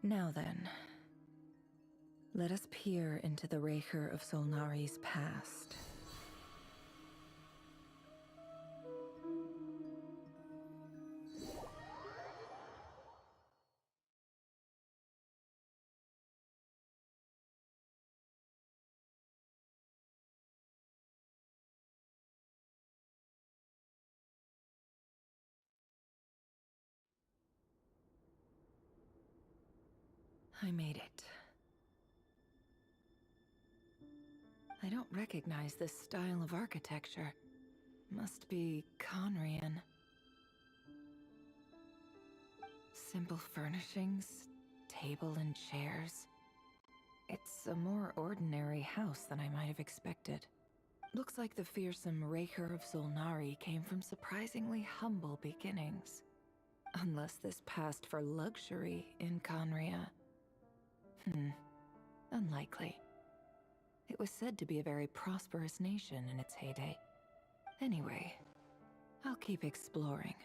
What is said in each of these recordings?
Now then, let us peer into the Raker of Solnari's past. I made it. I don't recognize this style of architecture. Must be Conrian. Simple furnishings, table and chairs. It's a more ordinary house than I might have expected. Looks like the fearsome Raker of Solnari came from surprisingly humble beginnings. Unless this passed for luxury in Conria. Unlikely. It was said to be a very prosperous nation in its heyday. Anyway, I'll keep exploring.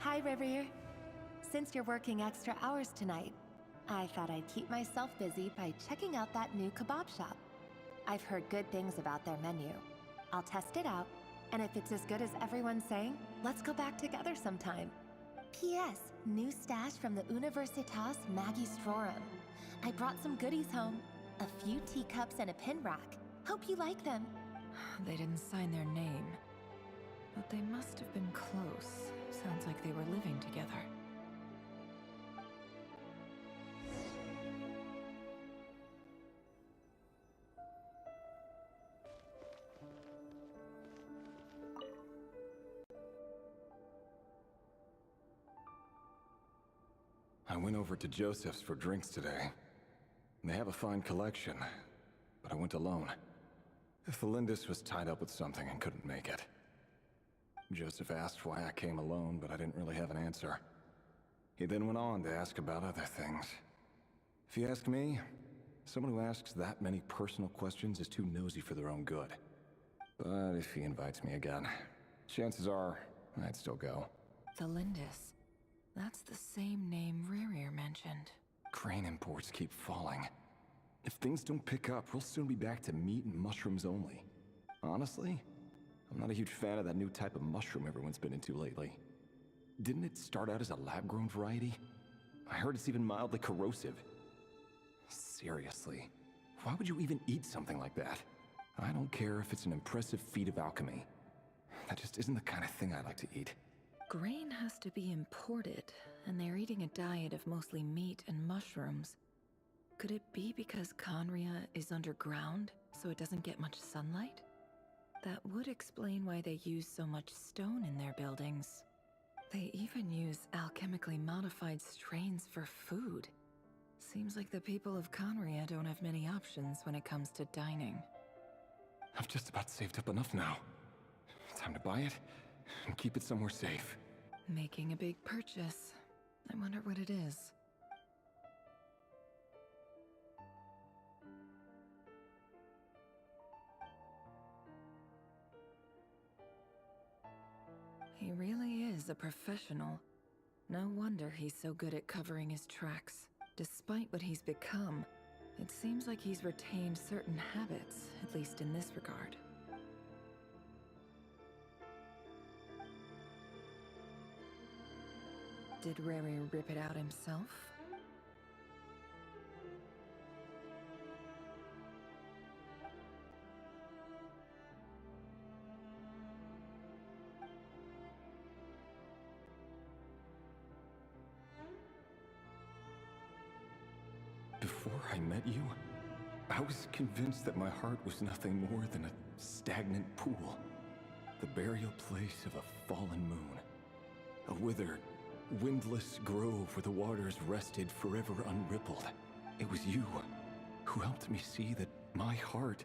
Hi, River. Since you're working extra hours tonight, I thought I'd keep myself busy by checking out that new kebab shop. I've heard good things about their menu. I'll test it out, and if it's as good as everyone's saying, let's go back together sometime. P.S. New stash from the Universitas Magistrorum. I brought some goodies home. A few teacups and a pin rack. Hope you like them. They didn't sign their name, but they must have been close. Sounds like they were living together. I went over to Joseph's for drinks today. They have a fine collection, but I went alone. Felindis was tied up with something and couldn't make it. Joseph asked why I came alone, but I didn't really have an answer. He then went on to ask about other things. If you ask me, someone who asks that many personal questions is too nosy for their own good. But if he invites me again, chances are I'd still go. Felindis. That's the same name Rerir mentioned. Crane imports keep falling. If things don't pick up, we'll soon be back to meat and mushrooms only. Honestly, I'm not a huge fan of that new type of mushroom everyone's been into lately. Didn't it start out as a lab-grown variety? I heard it's even mildly corrosive. Seriously, why would you even eat something like that? I don't care if it's an impressive feat of alchemy. That just isn't the kind of thing I like to eat. Grain has to be imported, and they're eating a diet of mostly meat and mushrooms. Could it be because Conria is underground, so it doesn't get much sunlight? That would explain why they use so much stone in their buildings. They even use alchemically modified strains for food. Seems like the people of Conria don't have many options when it comes to dining. I've just about saved up enough now. Time to buy it and keep it somewhere safe. Making a big purchase. I wonder what it is. He really is a professional. No wonder he's so good at covering his tracks. Despite what he's become, it seems like he's retained certain habits, at least in this regard. Did Rary rip it out himself? Before I met you, I was convinced that my heart was nothing more than a stagnant pool. The burial place of a fallen moon. A withered, windless grove where the waters rested forever unrippled. It was you who helped me see that my heart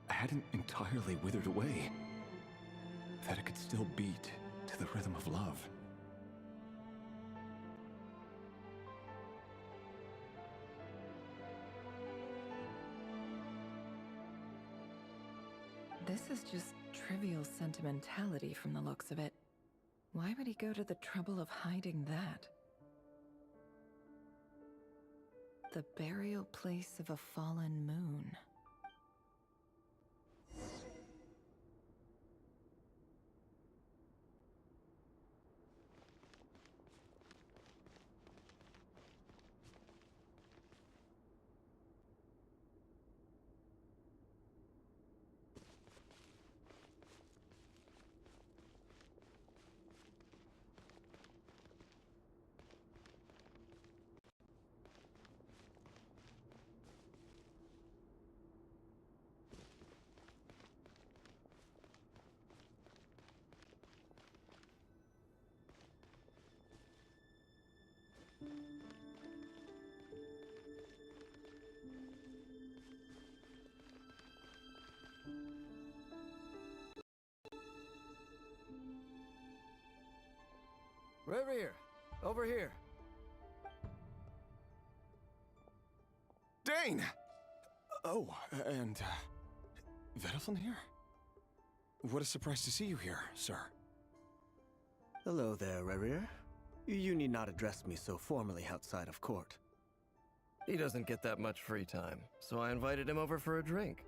hadn't entirely withered away. That it could still beat to the rhythm of love. This is just trivial sentimentality from the looks of it. Why would he go to the trouble of hiding that? The burial place of a fallen moon. Reverie, over here. Dane! Oh, and, Vedaflin here? What a surprise to see you here, sir. Hello there, Reverie. You need not address me so formally outside of court. He doesn't get that much free time, so I invited him over for a drink.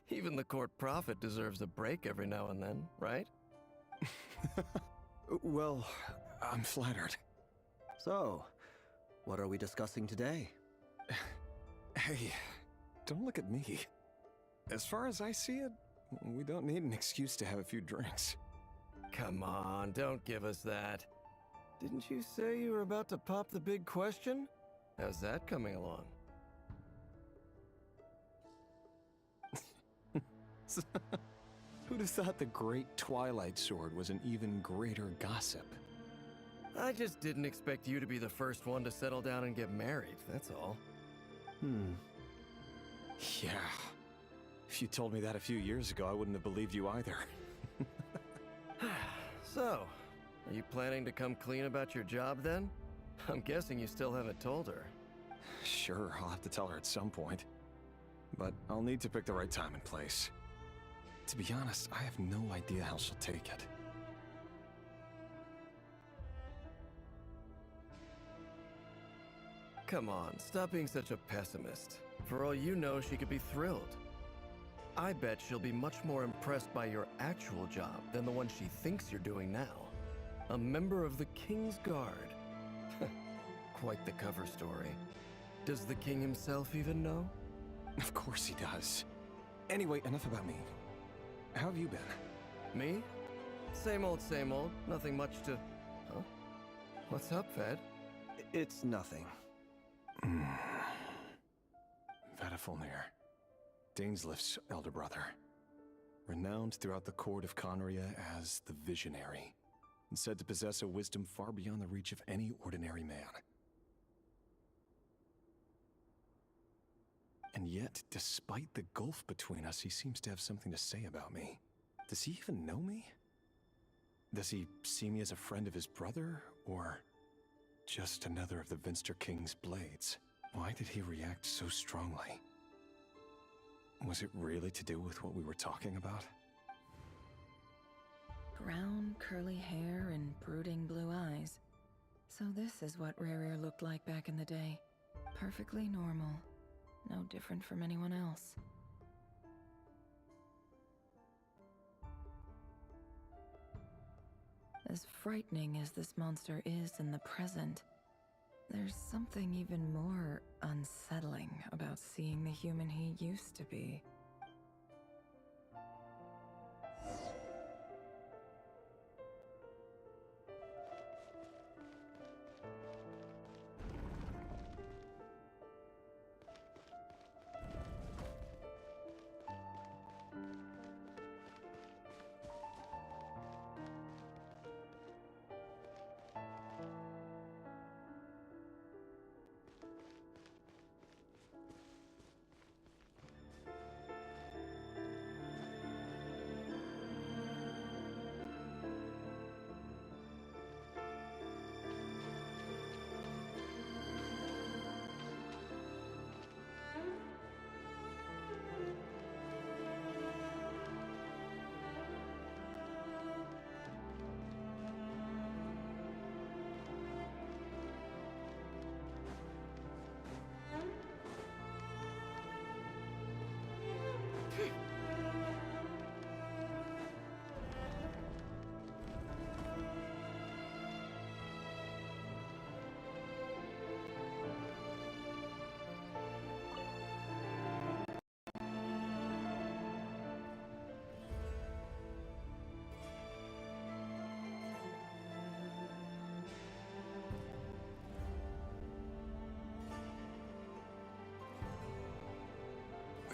Even the court prophet deserves a break every now and then, right? Well, I'm flattered. So, what are we discussing today? Hey, don't look at me. As far as I see it, we don't need an excuse to have a few drinks. Come on, don't give us that. Didn't you say you were about to pop the big question? How's that coming along? Who'd have thought the great Twilight Sword was an even greater gossip? I just didn't expect you to be the first one to settle down and get married, that's all. Yeah. If you told me that a few years ago, I wouldn't have believed you either. So, are you planning to come clean about your job then? I'm guessing you still haven't told her. Sure, I'll have to tell her at some point. But I'll need to pick the right time and place. To be honest, I have no idea how she'll take it. Come on, stop being such a pessimist. For all you know, she could be thrilled. I bet she'll be much more impressed by your actual job than the one she thinks you're doing now. A member of the King's Guard. Quite the cover story. Does the king himself even know? Of course he does. Anyway, enough about me. How have you been? Me? Same old, same old. Nothing much to... Huh? What's up, Ved? It's nothing. Vedaflin, Dainslift's elder brother. Renowned throughout the court of Conria as the Visionary, and said to possess a wisdom far beyond the reach of any ordinary man. And yet, despite the gulf between us, he seems to have something to say about me. Does he even know me? Does he see me as a friend of his brother, or just another of the Vinster King's blades? Why did he react so strongly? Was it really to do with what we were talking about? Brown, curly hair and brooding blue eyes. So this is what Rare looked like back in the day. Perfectly normal. No different from anyone else. As frightening as this monster is in the present, there's something even more unsettling about seeing the human he used to be.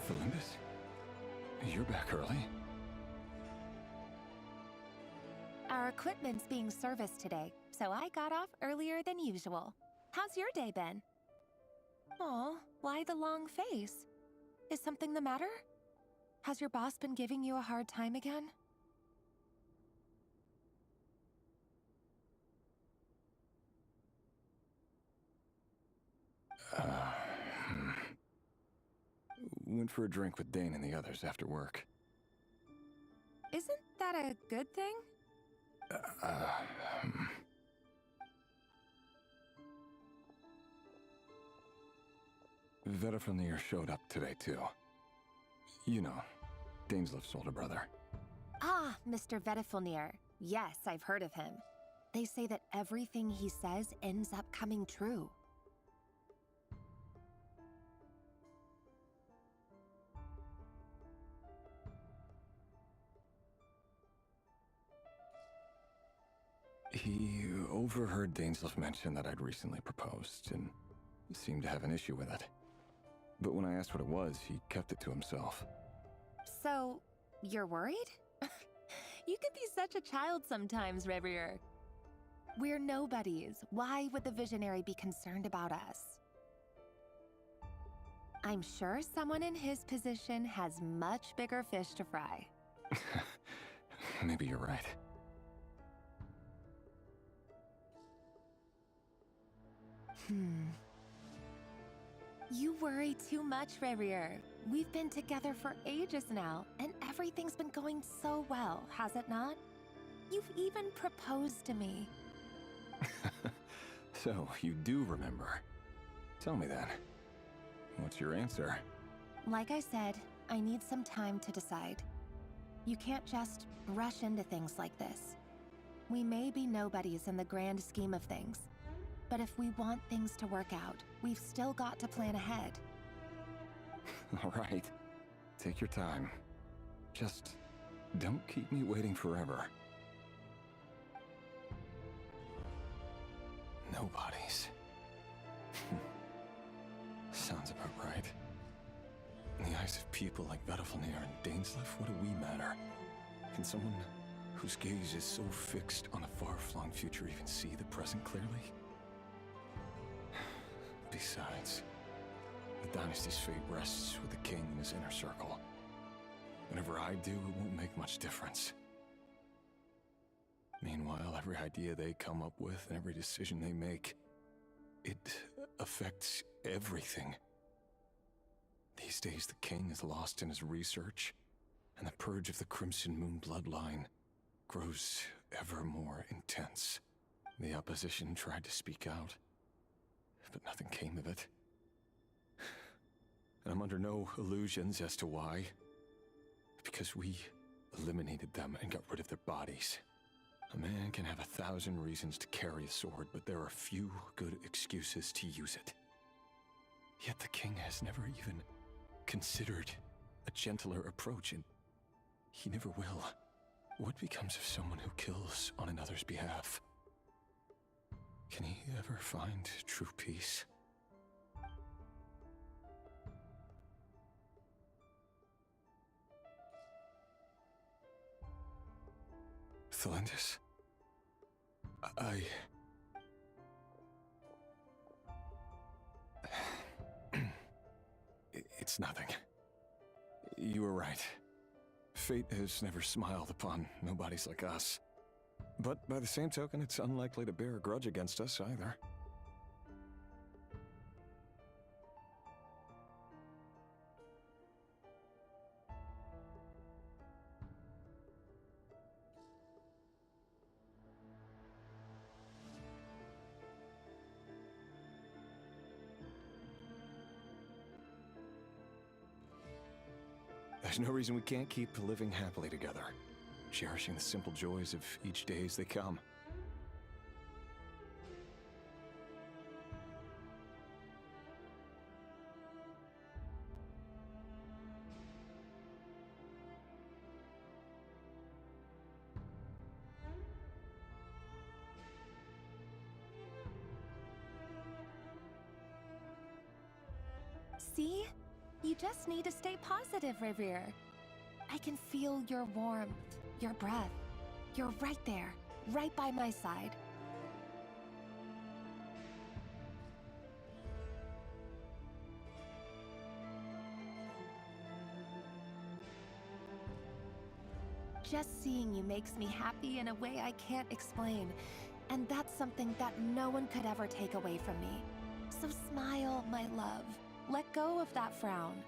Felindis? You're back early? Our equipment's being serviced today, so I got off earlier than usual. How's your day been? Aw, why the long face? Is something the matter? Has your boss been giving you a hard time again? Went for a drink with Dane and the others after work. Isn't that a good thing? Vediflnir showed up today, too. You know, Daneslif's older brother. Ah, Mr. Vediflnir. Yes, I've heard of him. They say that everything he says ends up coming true. He overheard Daneslif mention that I'd recently proposed, and seemed to have an issue with it. But when I asked what it was, he kept it to himself. So, you're worried? You could be such a child sometimes, Revier. We're nobodies. Why would the Visionary be concerned about us? I'm sure someone in his position has much bigger fish to fry. Maybe you're right. You worry too much, Revier. We've been together for ages now, and everything's been going so well, has it not? You've even proposed to me. So, you do remember. Tell me then. What's your answer? Like I said, I need some time to decide. You can't just rush into things like this. We may be nobodies in the grand scheme of things, but if we want things to work out, we've still got to plan ahead. All right. Take your time. Just don't keep me waiting forever. Nobodies. Sounds about right. In the eyes of people like Vediflnir and Daneslif, what do we matter? Can someone whose gaze is so fixed on a far-flung future even see the present clearly? Besides, the dynasty's fate rests with the king and his inner circle. Whatever I do, it won't make much difference. Meanwhile, every idea they come up with and every decision they make, it affects everything. These days, the king is lost in his research, and the purge of the Crimson Moon bloodline grows ever more intense. The opposition tried to speak out, but nothing came of it. And I'm under no illusions as to why. Because we eliminated them and got rid of their bodies. A man can have 1,000 reasons to carry a sword, but there are few good excuses to use it. Yet the king has never even considered a gentler approach, and he never will. What becomes of someone who kills on another's behalf? Can he ever find true peace? Thelindis? It's nothing. You were right. Fate has never smiled upon nobodies like us. But by the same token, it's unlikely to bear a grudge against us either. There's no reason we can't keep living happily together, cherishing the simple joys of each day as they come. See? You just need to stay positive, Revere. I can feel your warmth, your breath. You're right there, right by my side. Just seeing you makes me happy in a way I can't explain. And that's something that no one could ever take away from me. So smile, my love. Let go of that frown.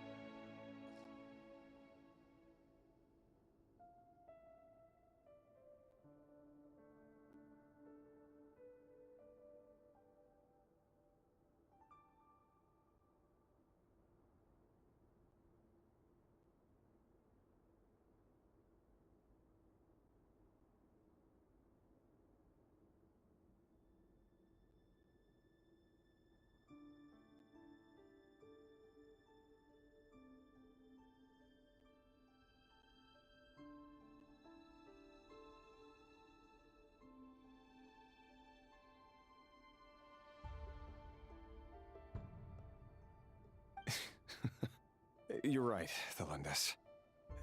You're right, Thelindis.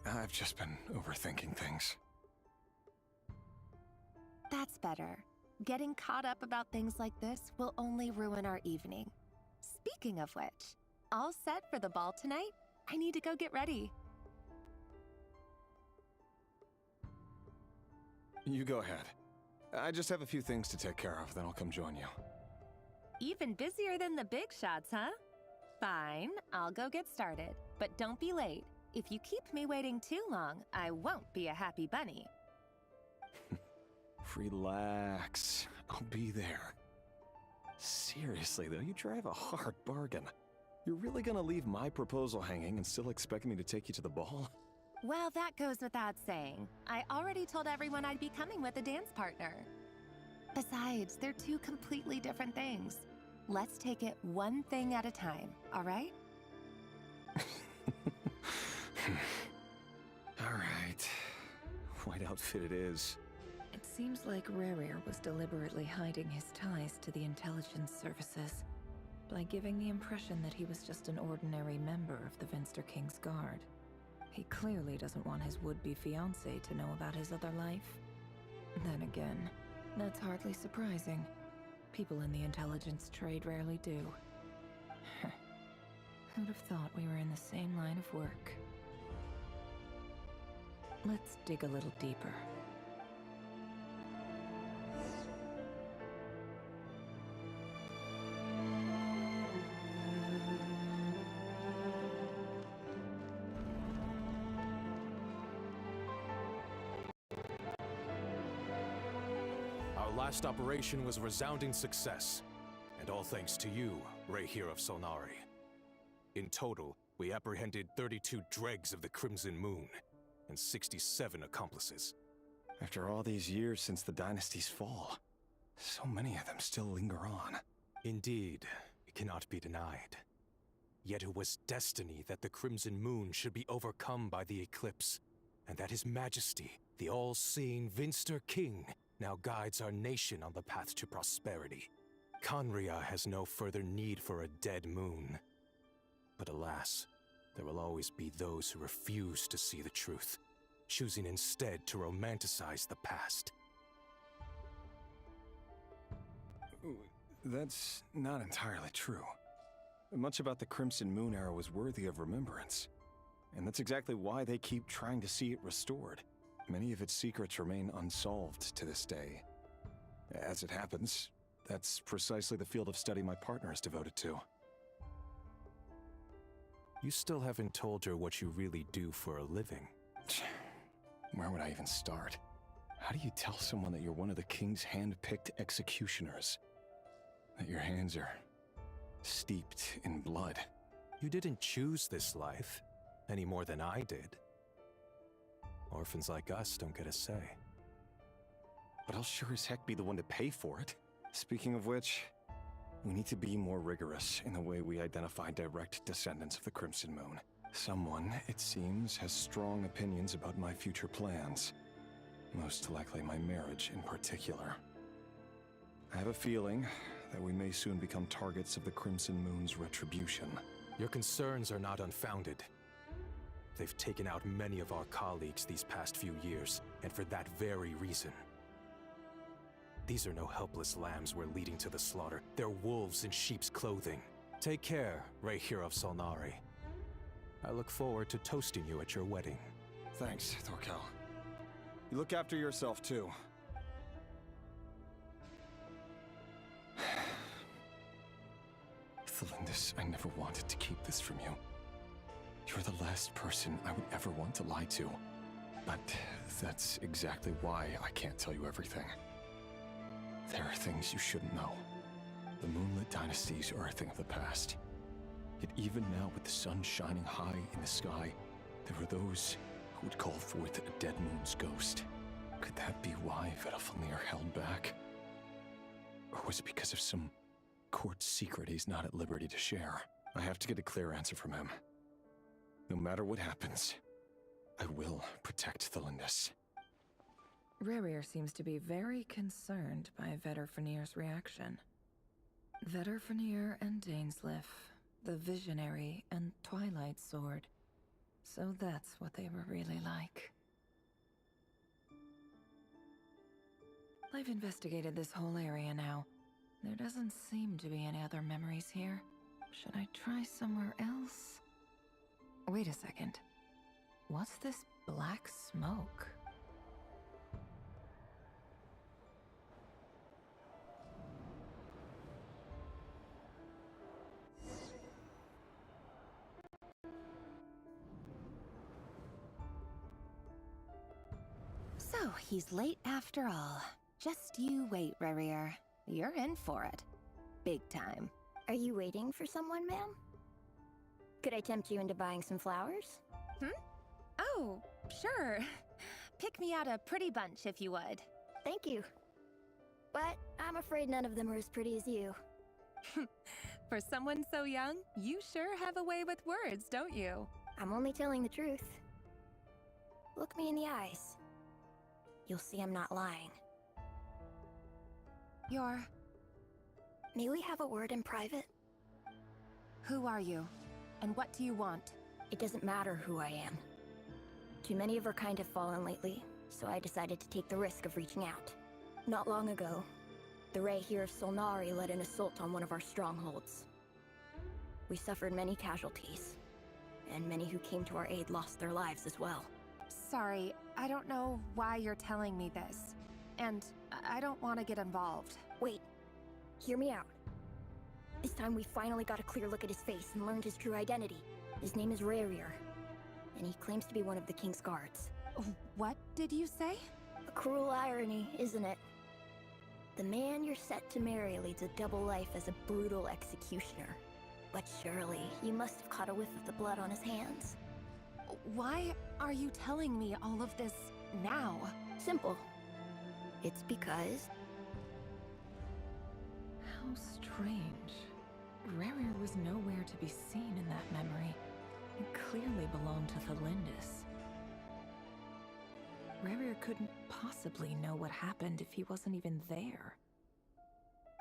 I've just been overthinking things. That's better. Getting caught up about things like this will only ruin our evening. Speaking of which, all set for the ball tonight? I need to go get ready. You go ahead. I just have a few things to take care of, then I'll come join you. Even busier than the big shots, huh? Fine, I'll go get started. But don't be late. If you keep me waiting too long, I won't be a happy bunny. Relax. I'll be there. Seriously, though, you drive a hard bargain. You're really gonna leave my proposal hanging and still expect me to take you to the ball? Well, that goes without saying. I already told everyone I'd be coming with a dance partner. Besides, they're two completely different things. Let's take it one thing at a time, all right? All right. White outfit it is. It seems like Rerir was deliberately hiding his ties to the intelligence services by giving the impression that he was just an ordinary member of the Vinster King's Guard. He clearly doesn't want his would-be fiancée to know about his other life. Then again, that's hardly surprising. People in the intelligence trade rarely do. Who'd have thought we were in the same line of work? Let's dig a little deeper. Our last operation was a resounding success, and all thanks to you, Rehir of Solnari. In total, we apprehended 32 dregs of the Crimson Moon, and 67 accomplices. After all these years since the dynasty's fall, so many of them still linger on. Indeed, it cannot be denied. Yet it was destiny that the Crimson Moon should be overcome by the eclipse, and that His Majesty, the all-seeing Vinster King, now guides our nation on the path to prosperity. Khaenri'ah has no further need for a dead moon. But alas, there will always be those who refuse to see the truth, choosing instead to romanticize the past. That's not entirely true. Much about the Crimson Moon era was worthy of remembrance, and that's exactly why they keep trying to see it restored. Many of its secrets remain unsolved to this day. As it happens, that's precisely the field of study my partner is devoted to. You still haven't told her what you really do for a living. Where would I even start? How do you tell someone that you're one of the king's hand-picked executioners? That your hands are steeped in blood? You didn't choose this life, any more than I did. Orphans like us don't get a say. But I'll sure as heck be the one to pay for it. Speaking of which, we need to be more rigorous in the way we identify direct descendants of the Crimson Moon. Someone, it seems, has strong opinions about my future plans. Most likely my marriage in particular. I have a feeling that we may soon become targets of the Crimson Moon's retribution. Your concerns are not unfounded. They've taken out many of our colleagues these past few years, and for that very reason. These are no helpless lambs we're leading to the slaughter. They're wolves in sheep's clothing. Take care, Rayhir of Solnari. I look forward to toasting you at your wedding. Thanks, Thorkel. You look after yourself, too. Thelindis, I never wanted to keep this from you. You're the last person I would ever want to lie to. But that's exactly why I can't tell you everything. There are things you shouldn't know. The moonlit dynasties are a thing of the past. Yet even now, with the sun shining high in the sky, there are those who would call forth a dead moon's ghost. Could that be why Vedalfnir held back? Or was it because of some court secret he's not at liberty to share? I have to get a clear answer from him. No matter what happens, I will protect Thelindis. Rarier seems to be very concerned by Vedalfnir's reaction. Vedalfnir and Dainsleif, the Visionary and Twilight Sword. So that's what they were really like. I've investigated this whole area now. There doesn't seem to be any other memories here. Should I try somewhere else? Wait a second. What's this black smoke? So, he's late after all. Just you wait, Rarier. You're in for it. Big time. Are you waiting for someone, ma'am? Could I tempt you into buying some flowers? Oh, sure. Pick me out a pretty bunch if you would. Thank you. But I'm afraid none of them are as pretty as you. For someone so young, you sure have a way with words, don't you? I'm only telling the truth. Look me in the eyes. You'll see I'm not lying. May we have a word in private? Who are you? And what do you want? It doesn't matter who I am. Too many of our kind have fallen lately, so I decided to take the risk of reaching out. Not long ago, the Rayhir of Solnari led an assault on one of our strongholds. We suffered many casualties, and many who came to our aid lost their lives as well. Sorry, I don't know why you're telling me this. And I don't want to get involved. Wait, hear me out. This time we finally got a clear look at his face and learned his true identity. His name is Rarier, and he claims to be one of the King's guards. What did you say? A cruel irony, isn't it? The man you're set to marry leads a double life as a brutal executioner. But surely, you must have caught a whiff of the blood on his hands. Why are you telling me all of this now? Simple. It's because... How strange. Rerir was nowhere to be seen in that memory. It clearly belonged to Thelindis. Rerir couldn't possibly know what happened if he wasn't even there.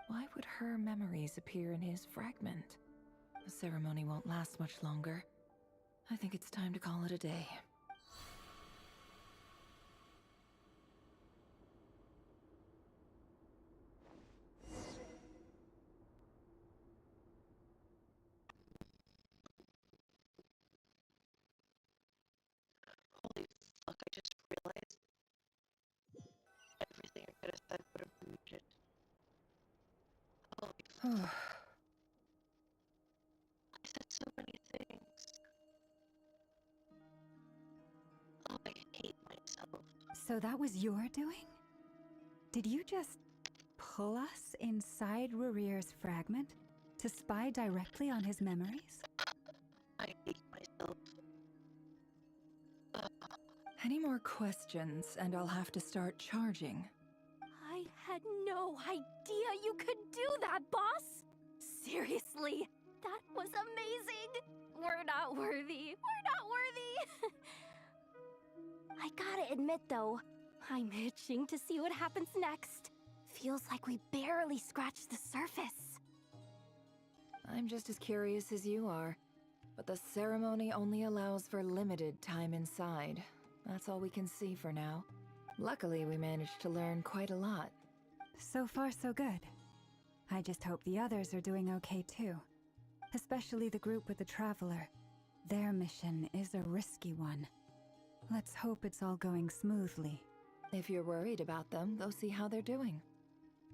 Why would her memories appear in his fragment? The ceremony won't last much longer. I think it's time to call it a day. Holy fuck, I just realized everything I could have said would have been muted. Holy fuck, I said so many things. Oh, I hate myself. So that was your doing? Did you just pull us inside Rerir's fragment to spy directly on his memories? I hate myself. Any more questions, and I'll have to start charging. I had no idea you could do that, boss! Seriously, that was amazing! We're not worthy. We're not worthy! I gotta admit, though, I'm itching to see what happens next. Feels like we barely scratched the surface. I'm just as curious as you are, but the ceremony only allows for limited time inside. That's all we can see for now. Luckily, we managed to learn quite a lot. So far, so good. I just hope the others are doing okay too. Especially the group with the Traveler. Their mission is a risky one. Let's hope it's all going smoothly. If you're worried about them, go see how they're doing.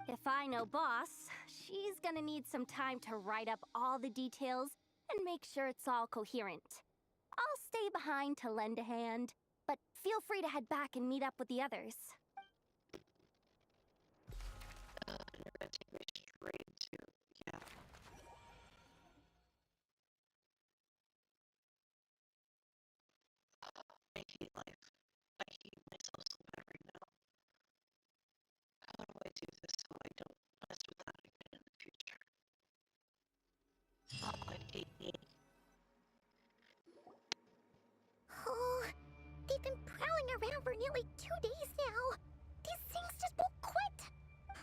If I know boss, she's gonna need some time to write up all the details and make sure it's all coherent. I'll stay behind to lend a hand, but feel free to head back and meet up with the others. And you're gonna take me straight to, yeah. I hate life. I hate myself so bad right now. How do I do this so I don't mess with that again in the future? Oh, I hate me. Oh, they've been prowling around for nearly 2 days now. These things just won't quit.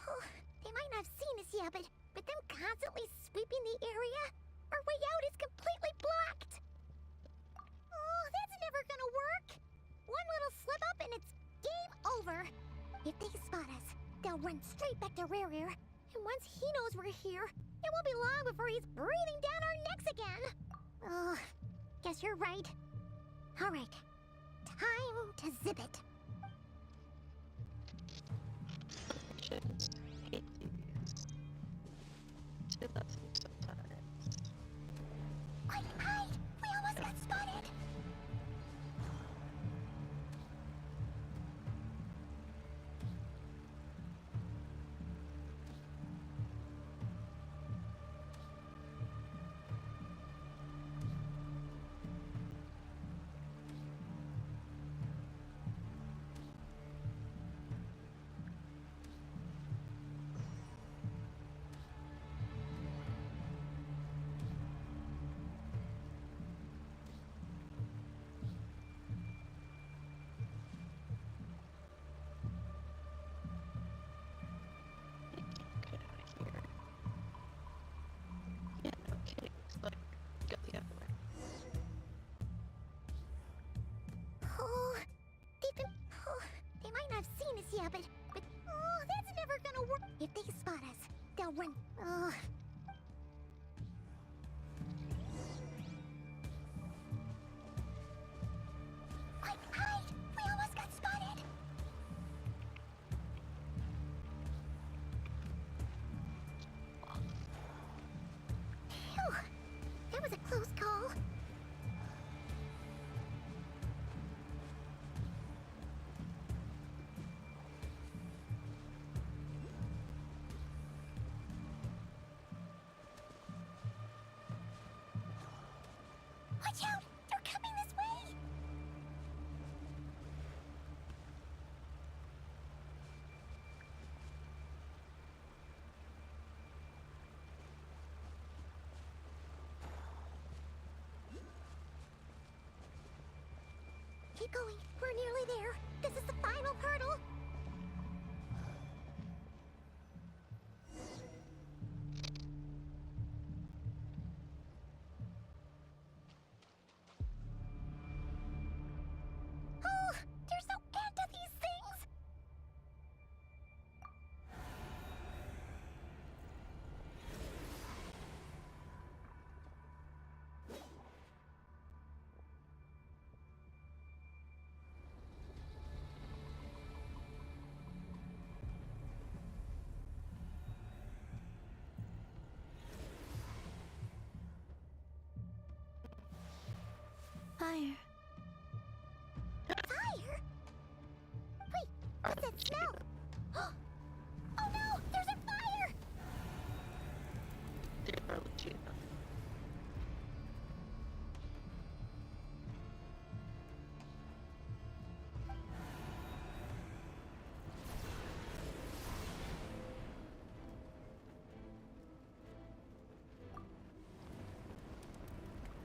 Oh, they might not have seen us yet, but them constantly sweeping the area, our way out is completely blocked. Oh, that's never gonna work. One little slip up and it's game over. If they spot us, they'll run straight back to Rerir. And once he knows we're here, it won't be long before he's breathing down our necks again. Oh, guess you're right. All right, time to zip it. Just hate these. Do nothing sometimes. Hide! We almost got spotted! Get out of here. Yeah, no kidding. Look, go the other way. Oh, they've been... Oh, they might not have seen us yet, but... Oh, that's never gonna work. If they spot us, they'll run... Oh... Hide! We almost got spotted! Phew! That was a close call. Watch out! They're coming this way! Keep going. We're nearly there. This is the final hurdle. Oh, there's no end to these things. Fire. Fire? Wait, what's that smell? Oh no, there's a fire! Dear Arlecchino.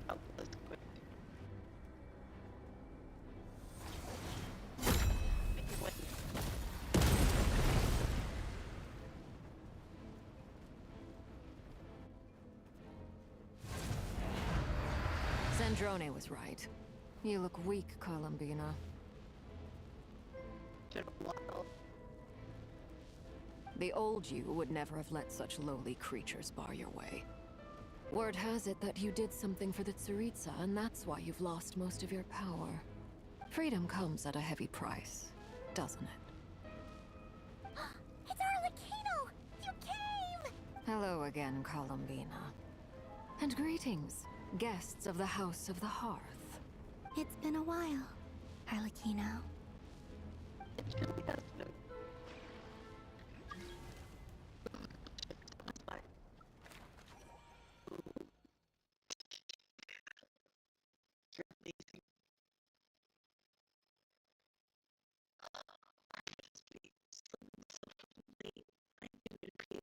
Oh, that's quick. Wait. Sandrone was right. You look weak, Columbina. Been a while. The old you would never have let such lowly creatures bar your way. Word has it that you did something for the Tsaritsa, and that's why you've lost most of your power. Freedom comes at a heavy price, doesn't it? It's Arlecchino! You came! Hello again, Columbina. And greetings, guests of the House of the Hearth. It's been a while, Arlecchino. It really has been. You're amazing. I must be sleeping so fucking late. I need to pee.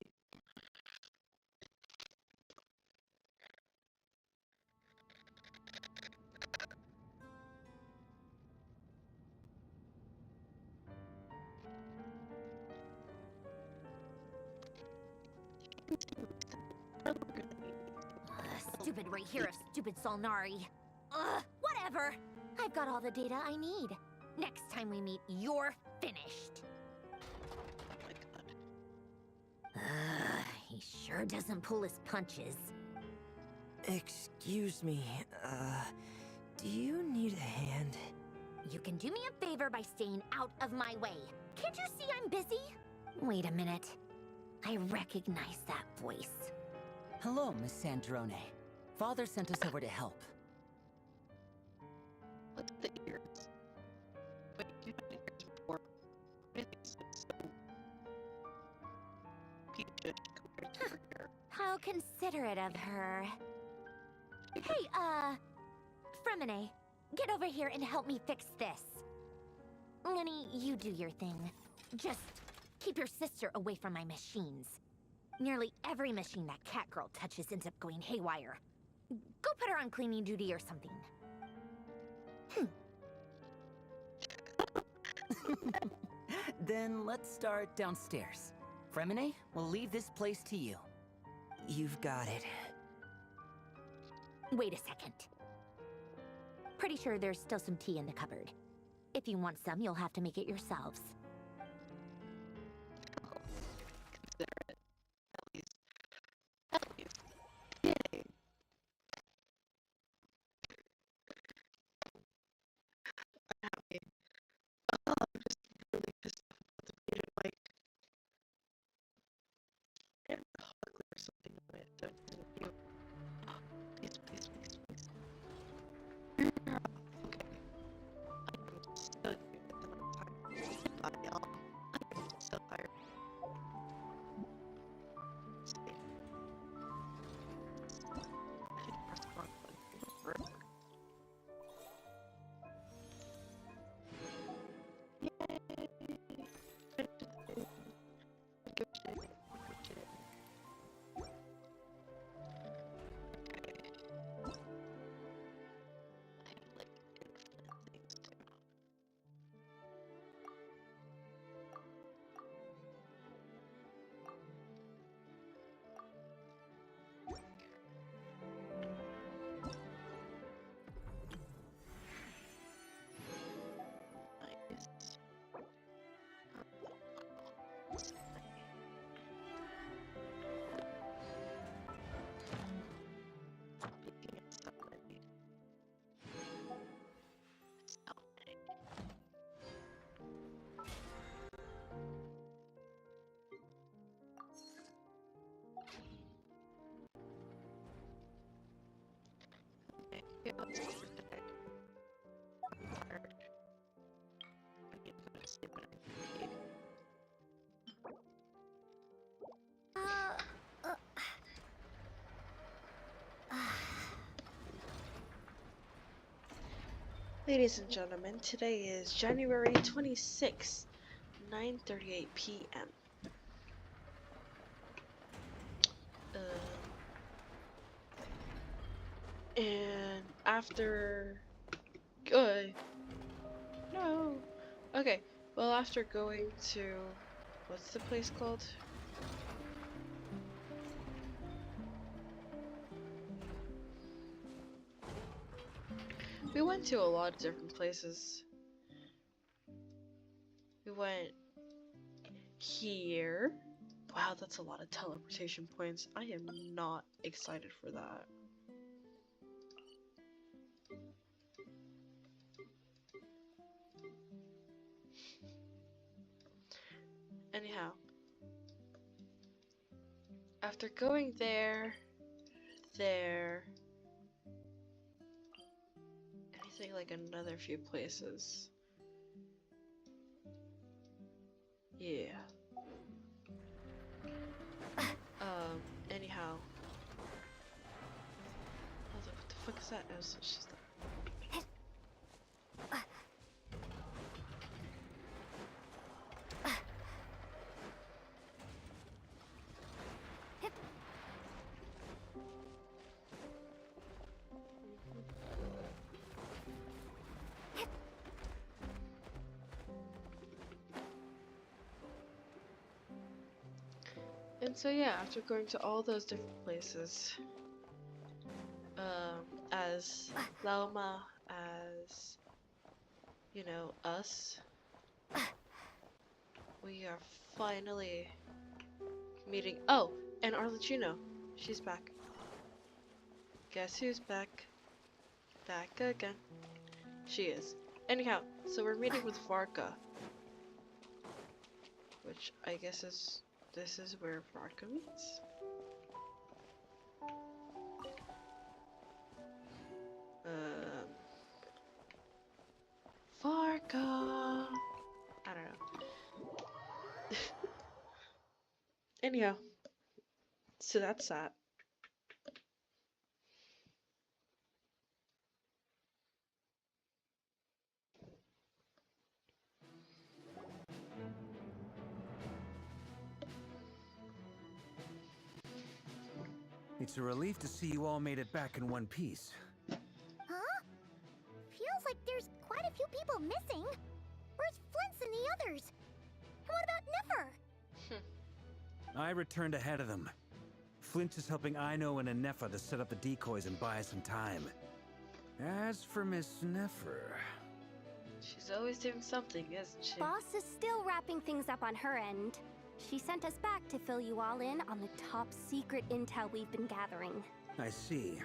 Stupid right here of stupid Solnari. Ugh, whatever. I've got all the data I need. Next time we meet, you're finished. Oh my god. He sure doesn't pull his punches. Excuse me, do you need a hand? You can do me a favor by staying out of my way. Can't you see I'm busy? Wait a minute. I recognize that voice. Hello, Miss Sandrone. Father sent us over to help. What's the ears? Wait, you had ears before. Why do these look so peachish compared to her hair? How considerate of her. Hey, Fremine, get over here and help me fix this. Lenny, you do your thing. Just keep your sister away from my machines. Nearly every machine that cat girl touches ends up going haywire. Go put her on cleaning duty or something. Then let's start downstairs. Fremine, we'll leave this place to you. You've got it. Wait a second. Pretty sure there's still some tea in the cupboard. If you want some, you'll have to make it yourselves. Consider it. At least. At least. Yay. I'm happy. Oh, I'm just really pissed off about the video mic. And or something on it. Don't you? Please, please, please, please. Okay. I'm so good at the time. Ladies and gentlemen, today is January 26th, 9:38 p.m. And after... no. Okay, well after going to... what's the place called? We went to a lot of different places. We went here. Wow, that's a lot of teleportation points. I am not excited for that. Anyhow, after going there, anything like another few places. Yeah. Anyhow. What the fuck is that? Oh, so she's there. And so yeah, after going to all those different places, as Lauma, as, you know, us, we are finally meeting. Oh, and Arlecchino, she's back. Guess who's back? Back again. She is. Anyhow, so we're meeting with Varka, which I guess is, this is where Varka meets. Varka! I don't know. Anyhow, so that's that. It's a relief to see you all made it back in one piece. Huh? Feels like there's quite a few people missing. Where's Flint's and the others? And what about Niffer? I returned ahead of them. Flint is helping Ino and Anefa to set up the decoys and buy us some time. As for Miss Neffer... She's always doing something, isn't she? Boss is still wrapping things up on her end. She sent us back to fill you all in on the top secret intel we've been gathering. I see.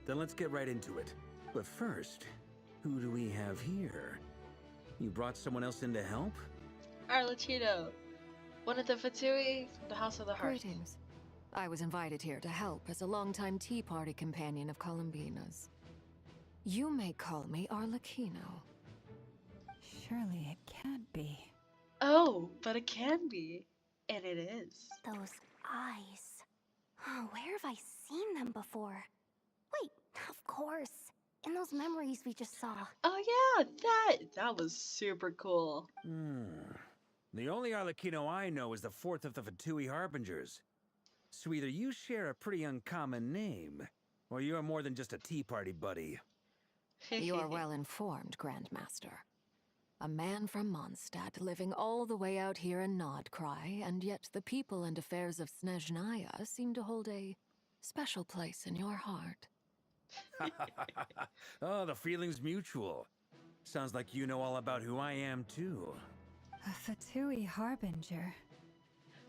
Then let's get right into it. But first, who do we have here? You brought someone else in to help? Arlecchino, one of the Fatui from the House of the Heart. Greetings. I was invited here to help as a longtime Tea Party companion of Columbina's. You may call me Arlecchino. Surely it can't be. Oh, but it can be. And it is. Those eyes. Oh, where have I seen them before? Wait, of course. In those memories we just saw. Oh yeah, that was super cool. The only Arlecchino I know is the fourth of the Fatui Harbingers. So either you share a pretty uncommon name, or you're more than just a Tea Party buddy. You are well informed, Grandmaster. A man from Mondstadt living all the way out here in Nodkrai, and yet the people and affairs of Snezhnaya seem to hold a special place in your heart. Oh, the feeling's mutual. Sounds like you know all about who I am, too. A Fatui Harbinger.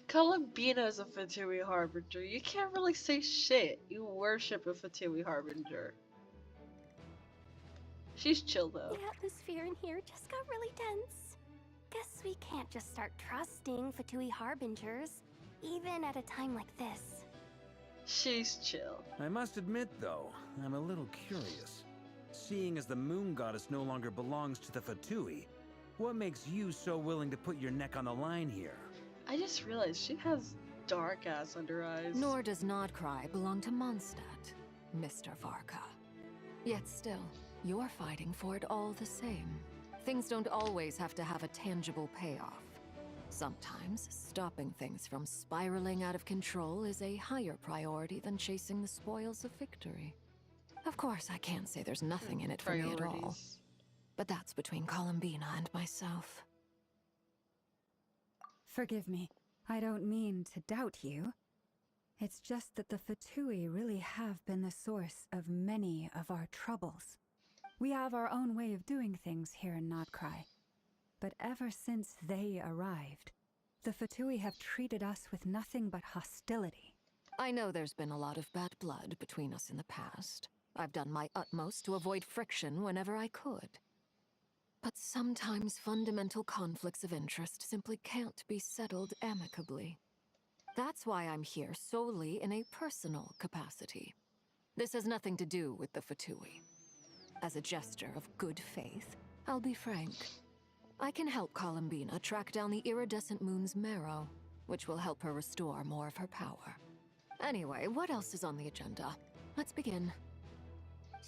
Columbina's a Fatui Harbinger. You can't really say shit. You worship a Fatui Harbinger. She's chill though. The atmosphere in here just got really tense. Guess we can't just start trusting Fatui Harbingers, even at a time like this. She's chill. I must admit, though, I'm a little curious. Seeing as the moon goddess no longer belongs to the Fatui, what makes you so willing to put your neck on the line here? I just realized she has dark ass under eyes. Nor does Nodkrai belong to Mondstadt, Mr. Varka. Yet still, you're fighting for it all the same. Things don't always have to have a tangible payoff. Sometimes, stopping things from spiraling out of control is a higher priority than chasing the spoils of victory. Of course, I can't say there's nothing in it for me at all. But that's between Columbina and myself. Forgive me. I don't mean to doubt you. It's just that the Fatui really have been the source of many of our troubles. We have our own way of doing things here in Notcry. But ever since they arrived, the Fatui have treated us with nothing but hostility. I know there's been a lot of bad blood between us in the past. I've done my utmost to avoid friction whenever I could. But sometimes fundamental conflicts of interest simply can't be settled amicably. That's why I'm here solely in a personal capacity. This has nothing to do with the Fatui. As a gesture of good faith, I'll be frank. I can help Columbina track down the iridescent moon's marrow, which will help her restore more of her power. Anyway, what else is on the agenda? Let's begin.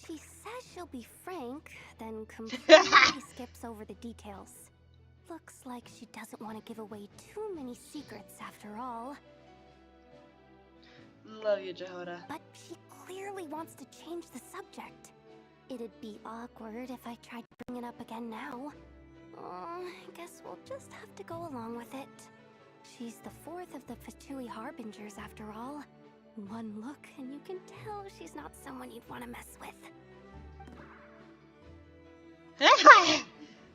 She says she'll be frank, then completely skips over the details. Looks like she doesn't want to give away too many secrets after all. Love you, Jehoda. But she clearly wants to change the subject. It'd be awkward if I tried to bring it up again now. I guess we'll just have to go along with it. She's the fourth of the Fatui Harbingers after all. One look and you can tell she's not someone you'd want to mess with.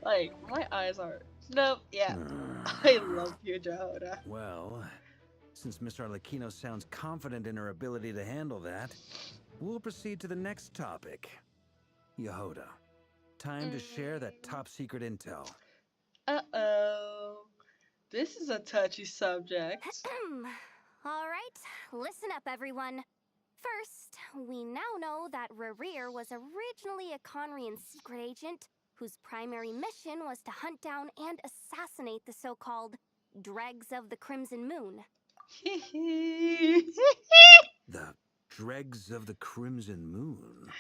Like, my eyes are... Nope, yeah. I love you, Jehoda. Well, since Miss Arlecchino sounds confident in her ability to handle that, we'll proceed to the next topic. Yehoda, time to share that top secret intel. Uh-oh. This is a touchy subject. Alright, listen up everyone. First, we now know that Rerir was originally a Conrian secret agent whose primary mission was to hunt down and assassinate the so-called Dregs of the Crimson Moon. The Dregs of the Crimson Moon?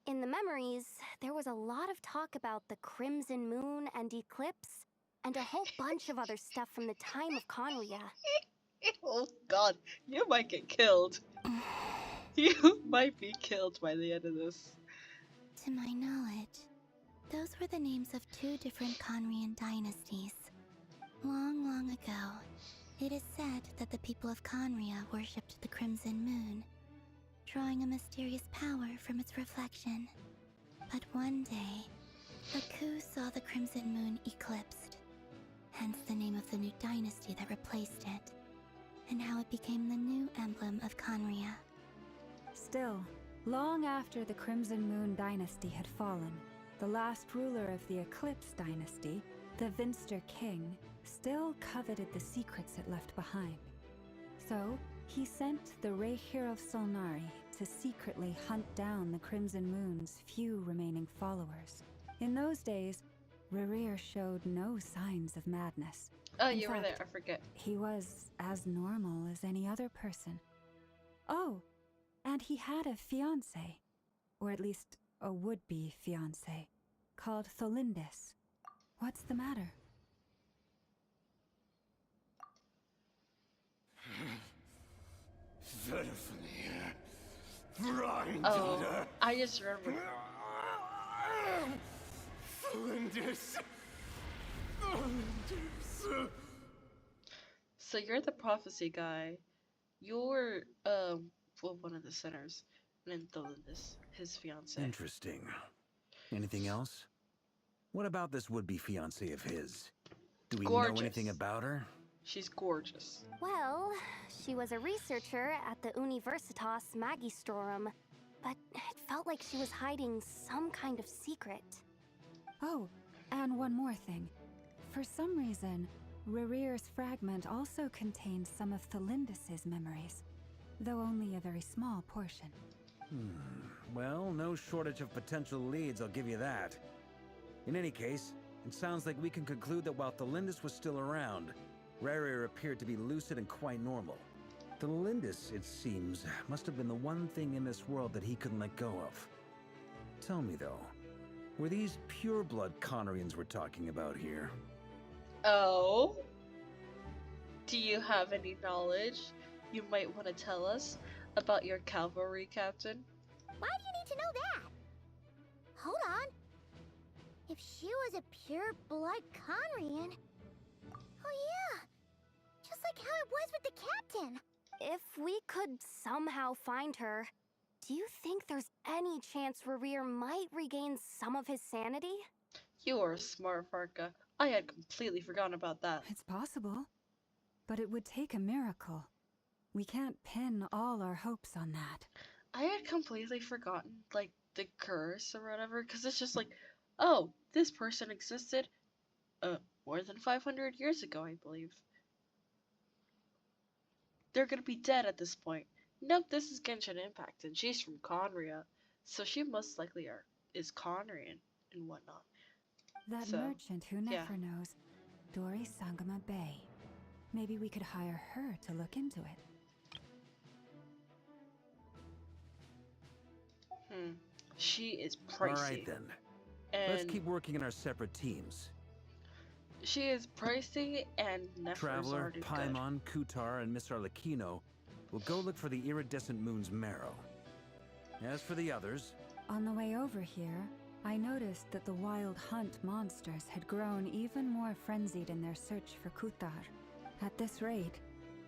In the memories, there was a lot of talk about the Crimson Moon and Eclipse, and a whole bunch of other stuff from the time of Conria. Oh god, you might get killed. You might be killed by the end of this. To my knowledge, those were the names of two different Conrian dynasties. Long, long ago, it is said that the people of Conria worshipped the Crimson Moon, drawing a mysterious power from its reflection. But one day, a coup saw the Crimson Moon eclipsed, hence the name of the new dynasty that replaced it, and how it became the new emblem of Conria. Still, long after the Crimson Moon dynasty had fallen, the last ruler of the Eclipse dynasty, the Vinster King, still coveted the secrets it left behind. So, he sent the Rehir of Solnari to secretly hunt down the Crimson Moon's few remaining followers. In those days, Rerir showed no signs of madness. Oh, In you were fact, there, I forget. He was as normal as any other person. Oh, and he had a fiancé, or at least a would-be fiancé, called Tholindis. What's the matter? Oh, I just remember. So you're the prophecy guy. You're well, one of the sinners, and then Tholindis, his fiance. Interesting. Anything else? What about this would-be fiancé of his? Do we know anything about her? She's gorgeous. Well, she was a researcher at the Universitas Magistrorum, but it felt like she was hiding some kind of secret. Oh, and one more thing. For some reason, Rerir's fragment also contained some of Tholindis' memories, though only a very small portion. Well, no shortage of potential leads, I'll give you that. In any case, it sounds like we can conclude that while Tholindis was still around, Rerir appeared to be lucid and quite normal. The Lindis, it seems, must have been the one thing in this world that he couldn't let go of. Tell me, though, were these pure-blood Conorians we're talking about here? Oh? Do you have any knowledge you might want to tell us about your cavalry captain? Why do you need to know that? Hold on. If she was a pure-blood Conrian... Oh yeah! Just like how it was with the captain. If we could somehow find her, do you think there's any chance Rerir might regain some of his sanity? You are smart, Farka. I had completely forgotten about that. It's possible. But it would take a miracle. We can't pin all our hopes on that. I had completely forgotten, like, the curse or whatever, because it's just like, oh, this person existed, more than 500 years ago, I believe. They're gonna be dead at this point. Nope, this is Genshin Impact, and she's from Conria, so she most likely is Conrian and whatnot. That So, merchant who yeah. never knows, Dori Sangama Bay. Maybe we could hire her to look into it. She is pricey. Alright then. And Let's keep working in our separate teams. she is pricey, and Nefer's Traveler, already good. Paimon, Kutar, and Miss Arlecchino will go look for the iridescent moon's marrow. As for the others... On the way over here, I noticed that the wild hunt monsters had grown even more frenzied in their search for Kutar. At this rate,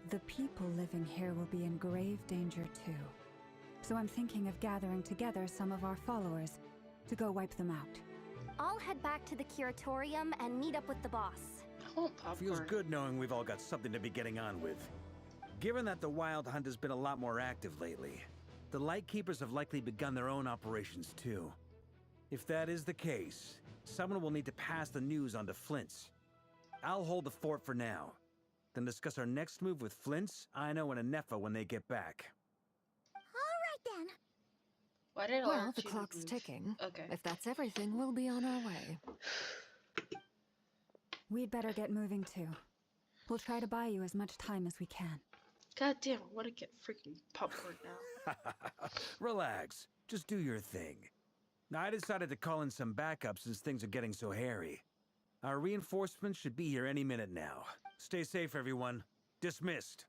the people living here will be in grave danger too. So I'm thinking of gathering together some of our followers to go wipe them out. I'll head back to the curatorium and meet up with the boss. I want popcorn. Feels good knowing we've all got something to be getting on with. Given that the Wild Hunt has been a lot more active lately, the Lightkeepers have likely begun their own operations too. If that is the case, someone will need to pass the news on to Flint's. I'll hold the fort for now, then discuss our next move with Flint's, Ino, and Anefa when they get back. All right then. Why did Well, the Arlecchino clock's move? ticking. Okay. If that's everything, we'll be on our way. We'd better get moving too. We'll try to buy you as much time as we can. God damn, I want to get freaking popcorn now. Relax. Just do your thing. I decided to call in some backup since things are getting so hairy. Our reinforcements should be here any minute now. Stay safe, everyone. Dismissed.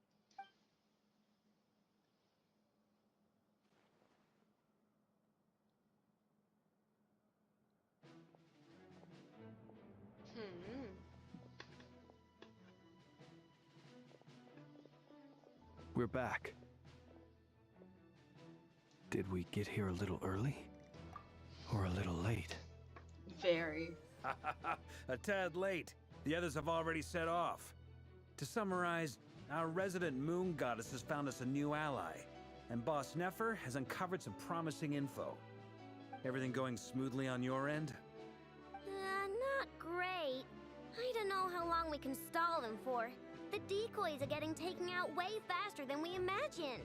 We're back. Did we get here a little early? Or a little late? Very. A tad late. The others have already set off. To summarize, our resident moon goddess has found us a new ally, and Boss Nefer has uncovered some promising info. Everything going smoothly on your end? Not great. I don't know how long we can stall them for. The decoys are getting taken out way faster than we imagined.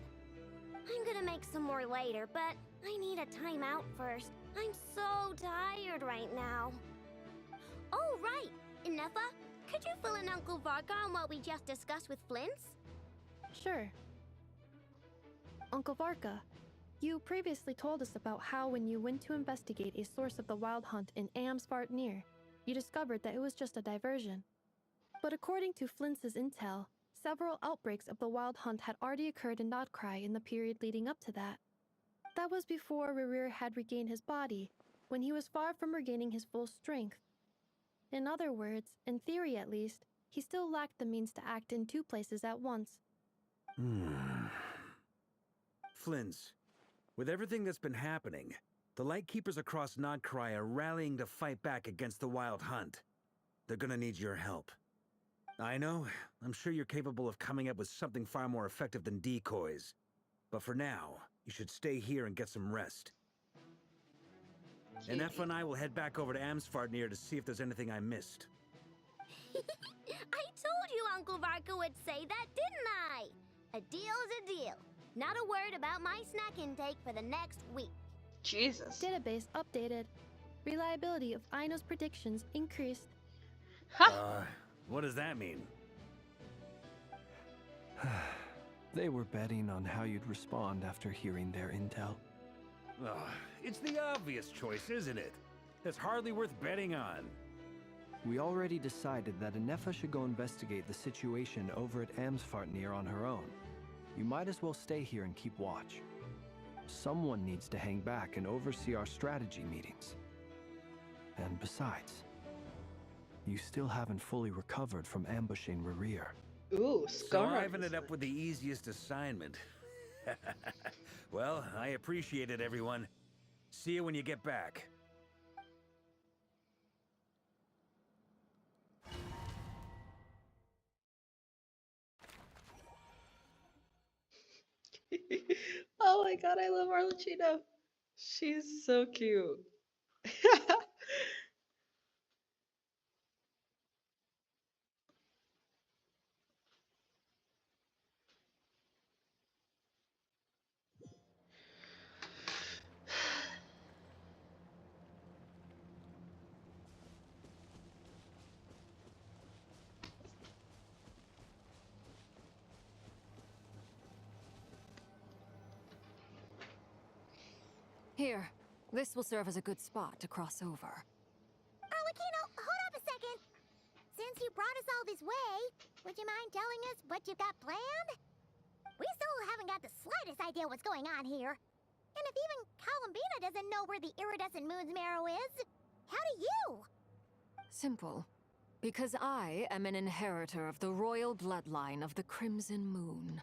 I'm gonna make some more later, but I need a timeout first. I'm so tired right now. Oh, right! Inefa, could you fill in Uncle Varga on what we just discussed with Flint's? Sure. Uncle Varka, you previously told us about how when you went to investigate a source of the Wild Hunt in Amsvartnir, you discovered that it was just a diversion. But according to Flint's intel, several outbreaks of the Wild Hunt had already occurred in Nodkrai in the period leading up to that. That was before Rerir had regained his body, when he was far from regaining his full strength. In other words, in theory at least, he still lacked the means to act in two places at once. Flint's, with everything that's been happening, the Lightkeepers across Nodkrai are rallying to fight back against the Wild Hunt. They're gonna need your help. I know, I'm sure you're capable of coming up with something far more effective than decoys. But for now, you should stay here and get some rest. And Efa and I will head back over to Amsvartnir to see if there's anything I missed. I told you Uncle Varka would say that, didn't I? A deal's a deal. Not a word about my snack intake for the next week. Jesus. Database updated. Reliability of Ino's predictions increased. What does that mean? They were betting on how you'd respond after hearing their intel. Ugh, it's the obvious choice, isn't it? That's hardly worth betting on. We already decided that Anefa should go investigate the situation over at Amsfartnir on her own. You might as well stay here and keep watch. Someone needs to hang back and oversee our strategy meetings. And besides, you still haven't fully recovered from ambushing Rerir. Ooh, So Scar. I've ended up with the easiest assignment. Well, I appreciate it, everyone. See you when you get back. Oh my god, I love Arlecchino. She's so cute. Here, this will serve as a good spot to cross over. Arlecchino, hold up a second. Since you brought us all this way, would you mind telling us what you've got planned? We still haven't got the slightest idea what's going on here. And if even Columbina doesn't know where the iridescent moon's marrow is, how do you? Simple. Because I am an inheritor of the royal bloodline of the Crimson Moon.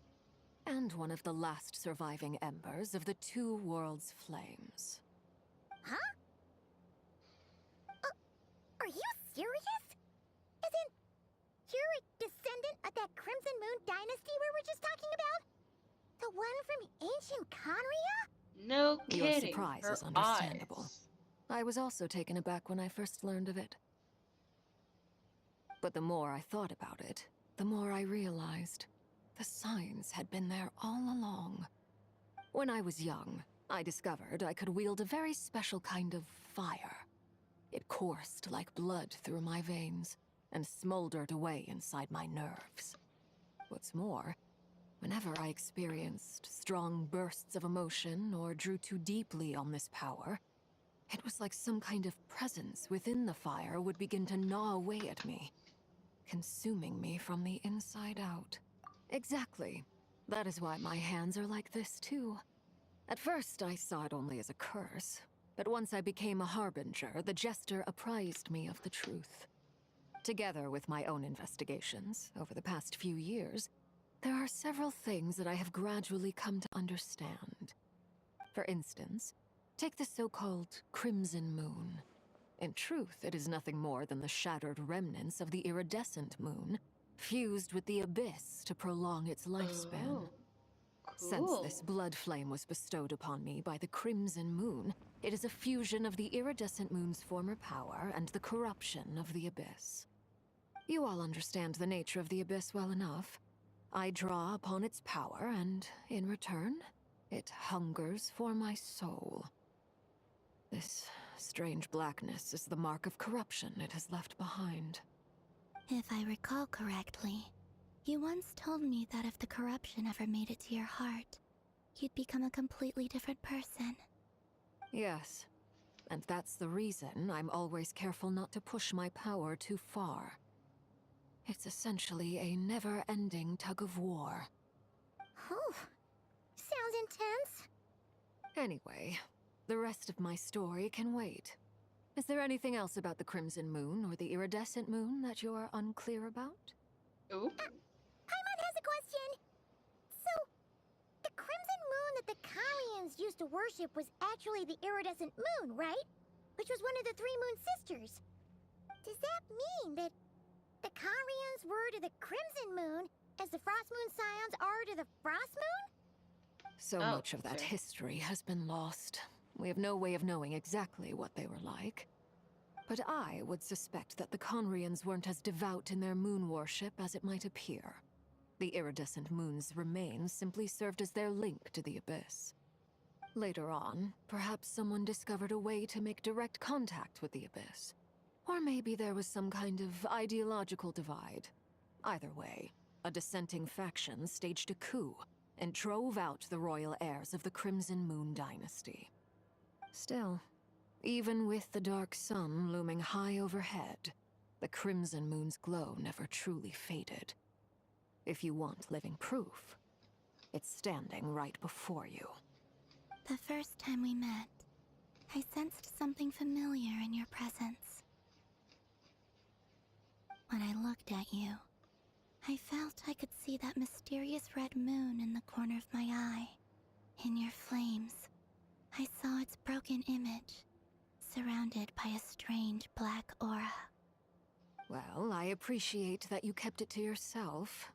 And one of the last surviving embers of the Two Worlds' flames. Huh? Are you serious? Isn't you're a descendant of that Crimson Moon dynasty we were just talking about? The one from ancient Conria? No Your kidding. surprise Her is understandable. eyes. I was also taken aback when I first learned of it. But the more I thought about it, the more I realized the signs had been there all along. When I was young, I discovered I could wield a very special kind of fire. It coursed like blood through my veins and smoldered away inside my nerves. What's more, whenever I experienced strong bursts of emotion or drew too deeply on this power, it was like some kind of presence within the fire would begin to gnaw away at me, consuming me from the inside out. Exactly. That is why my hands are like this, too. At first, I saw it only as a curse, but once I became a harbinger, the jester apprised me of the truth. Together with my own investigations, over the past few years, there are several things that I have gradually come to understand. For instance, take the so-called Crimson Moon. In truth, it is nothing more than the shattered remnants of the iridescent moon, fused with the abyss to prolong its lifespan. Oh, Since cool. this blood flame was bestowed upon me by the Crimson Moon, it is a fusion of the iridescent moon's former power and the corruption of the abyss. You all understand the nature of the abyss well enough. I draw upon its power, and in return, it hungers for my soul. This strange blackness is the mark of corruption it has left behind. If I recall correctly, you once told me that if the corruption ever made it to your heart, you'd become a completely different person. Yes, and that's the reason I'm always careful not to push my power too far. It's essentially a never-ending tug-of-war. Oh, sounds intense. Anyway, the rest of my story can wait. Is there anything else about the Crimson Moon or the Iridescent Moon that you're unclear about? Ooh. Paimon has a question. So, the Crimson Moon that the Karians used to worship was actually the Iridescent Moon, right? Which was one of the three Moon Sisters. Does that mean that the Karians were to the Crimson Moon as the Frost Moon Scions are to the Frost Moon? So much of that history has been lost. We have no way of knowing exactly what they were like. But I would suspect that the Conrians weren't as devout in their moon worship as it might appear. The iridescent moon's remains simply served as their link to the abyss. Later on, perhaps someone discovered a way to make direct contact with the abyss. Or maybe there was some kind of ideological divide. Either way, a dissenting faction staged a coup, and drove out the royal heirs of the Crimson Moon dynasty. Still, even with the dark sun looming high overhead, the Crimson Moon's glow never truly faded. If you want living proof, it's standing right before you. The first time we met, I sensed something familiar in your presence. When I looked at you, I felt I could see that mysterious red moon in the corner of my eye. In your flames, I saw its broken image, surrounded by a strange black aura. Well, I appreciate that you kept it to yourself.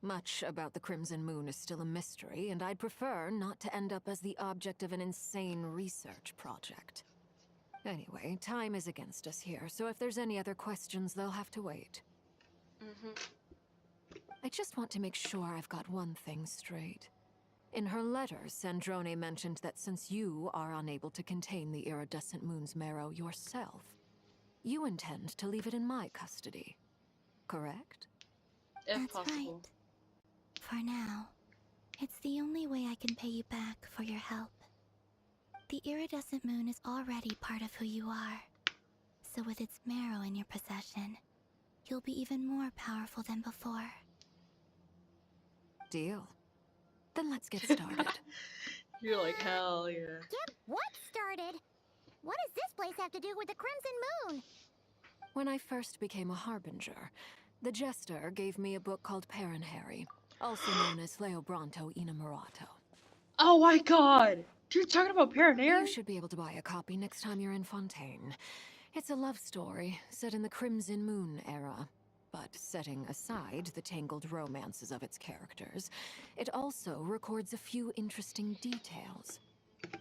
Much about the Crimson Moon is still a mystery, and I'd prefer not to end up as the object of an insane research project. Anyway, time is against us here, so if there's any other questions, they'll have to wait. I just want to make sure I've got one thing straight. In her letters, Sandrone mentioned that since you are unable to contain the iridescent moon's marrow yourself, you intend to leave it in my custody. Correct? If That's possible. right. For now, it's the only way I can pay you back for your help. The iridescent moon is already part of who you are, so with its marrow in your possession, you'll be even more powerful than before. Deal. Then let's get started. You're like, hell yeah. Get what started? What does this place have to do with the Crimson Moon? When I first became a Harbinger, the Jester gave me a book called Paranhari, also known as Leobranto Innamorato. Oh my god! You're talking about Paranhari? You should be able to buy a copy next time you're in Fontaine. It's a love story set in the Crimson Moon era. But setting aside the tangled romances of its characters, it also records a few interesting details.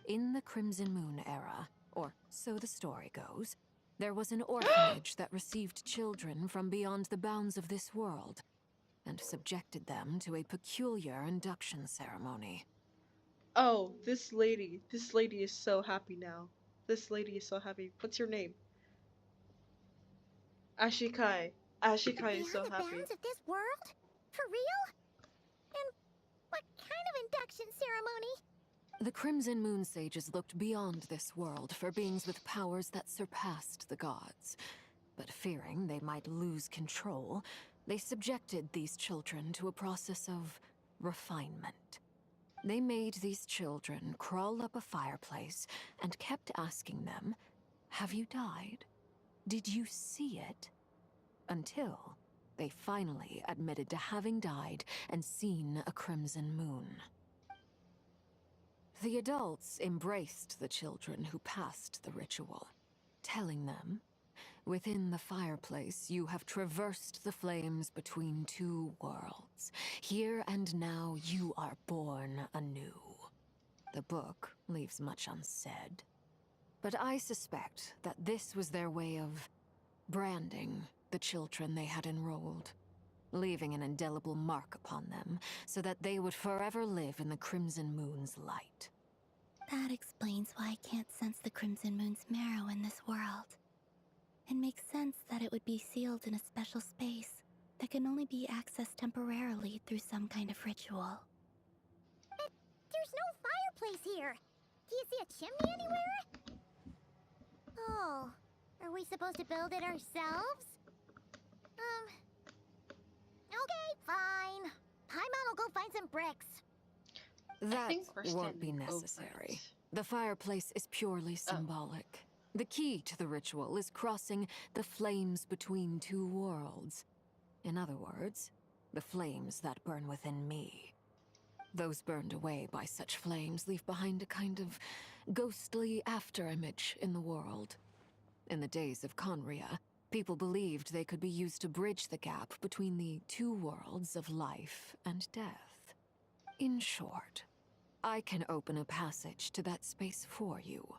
In the Crimson Moon era, or so the story goes, there was an orphanage that received children from beyond the bounds of this world, and subjected them to a peculiar induction ceremony. Oh, this lady is so happy now. This lady is so happy. What's your name? Ashikai. Ashikai is so Beyond the happy. bounds of this world? For real? And what kind of induction ceremony? The Crimson Moon sages looked beyond this world for beings with powers that surpassed the gods. But fearing they might lose control, they subjected these children to a process of refinement. They made these children crawl up a fireplace and kept asking them, "Have you died? Did you see it?" Until they finally admitted to having died and seen a crimson moon. The adults embraced the children who passed the ritual, telling them, "Within the fireplace, you have traversed the flames between two worlds. Here and now, you are born anew." The book leaves much unsaid, but I suspect that this was their way of branding the children they had enrolled, leaving an indelible mark upon them so that they would forever live in the Crimson Moon's light. That explains why I can't sense the Crimson Moon's marrow in this world. It makes sense that it would be sealed in a special space that can only be accessed temporarily through some kind of ritual. But there's no fireplace here. Do you see a chimney anywhere? Oh, are we supposed to build it ourselves? Okay, fine. Paimon will go find some bricks. That think we're won't be standing over necessary. it. The fireplace is purely symbolic. The key to the ritual is crossing the flames between two worlds. In other words, the flames that burn within me. Those burned away by such flames leave behind a kind of ghostly afterimage in the world. In the days of Conria, people believed they could be used to bridge the gap between the two worlds of life and death. In short, I can open a passage to that space for you.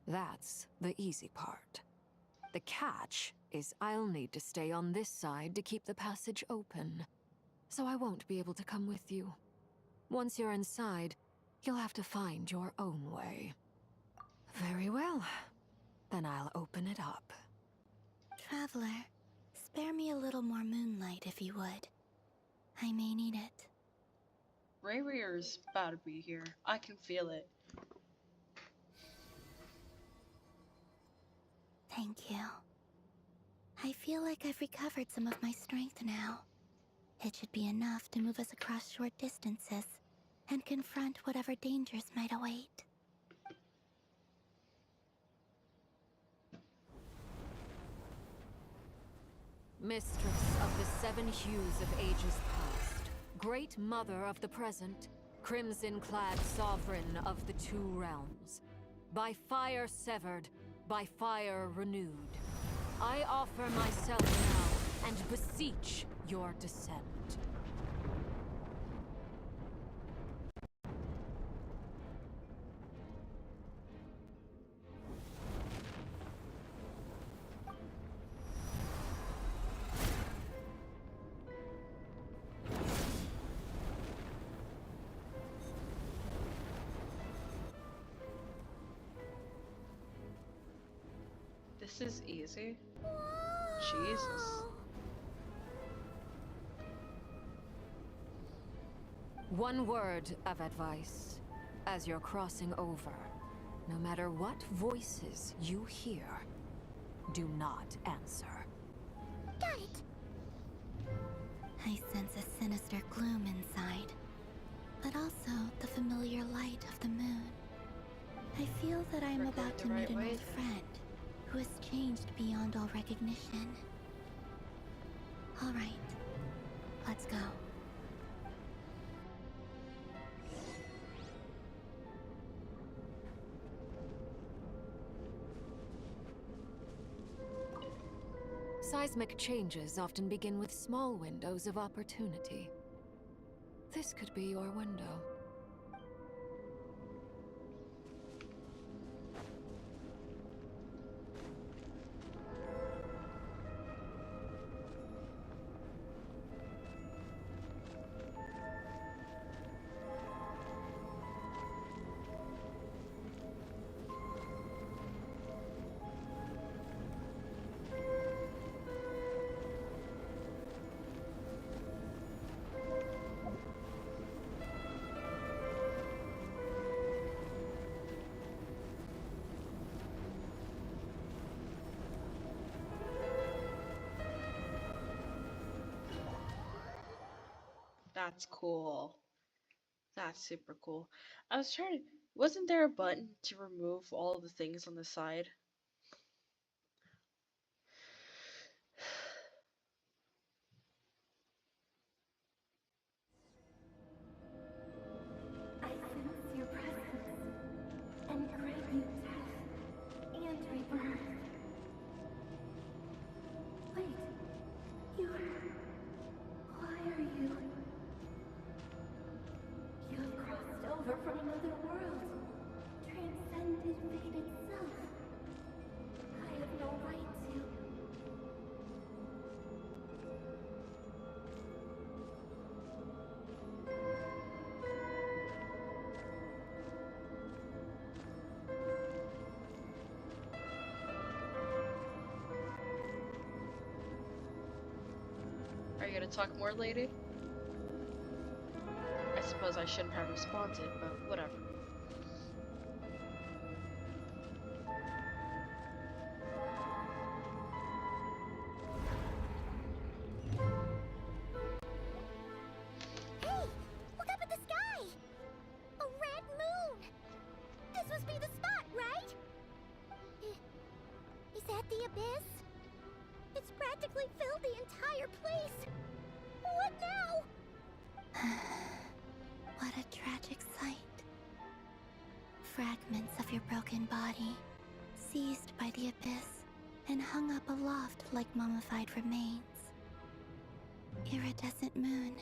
That's the easy part. The catch is I'll need to stay on this side to keep the passage open, so I won't be able to come with you. Once you're inside, you'll have to find your own way. Very well. Then I'll open it up. Traveler, spare me a little more moonlight if you would. I may need it. Rayweir's about to be here. I can feel it. Thank you. I feel like I've recovered some of my strength now. It should be enough to move us across short distances and confront whatever dangers might await. Mistress of the seven hues of ages past, great mother of the present, crimson-clad sovereign of the two realms, by fire severed, by fire renewed, I offer myself now and beseech your descent. This is easy. Jesus. One word of advice as you're crossing over. No matter what voices you hear, do not answer. Got it! I sense a sinister gloom inside, but also the familiar light of the moon. I feel that I am about to meet an old friend who has changed beyond all recognition. All right, let's go. Seismic changes often begin with small windows of opportunity. This could be your window. That's cool. That's super cool. I was trying to... Wasn't there a button to remove all the things on the side? I sense your presence and crave you death and rebirth. Wait, why are you? You have crossed over from another world, transcended fate itself. I have no right to. Are you gonna talk more, lady? I suppose I shouldn't have responded, but whatever. Hey! Look up at the sky! A red moon! This must be the spot, right? Is that the abyss? It's practically filled the entire place! What now? What a tragic sight. Fragments of your broken body, seized by the abyss, and hung up aloft like mummified remains. Iridescent moon.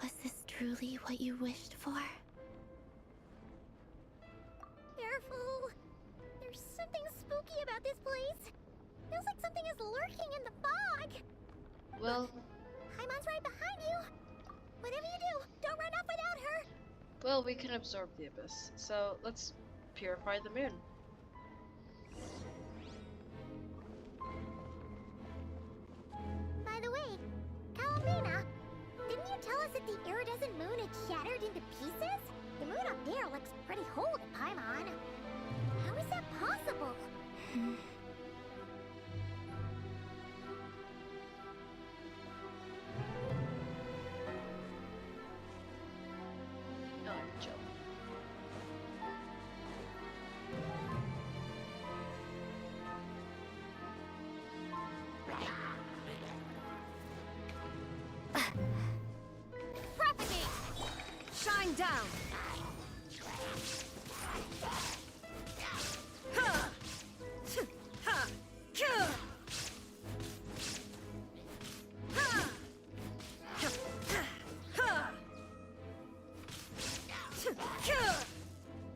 Was this truly what you wished for? Careful! There's something spooky about this place. Feels like something is lurking in the fog. Well... Haimon's right behind you. Whatever you do, don't run off without her. Well, we can absorb the abyss, so let's purify the moon. By the way, Kalambina, didn't you tell us that the iridescent moon had shattered into pieces? The moon up there looks pretty whole to Paimon. How is that possible? Oh, I'm chill. Propagate! Shine down!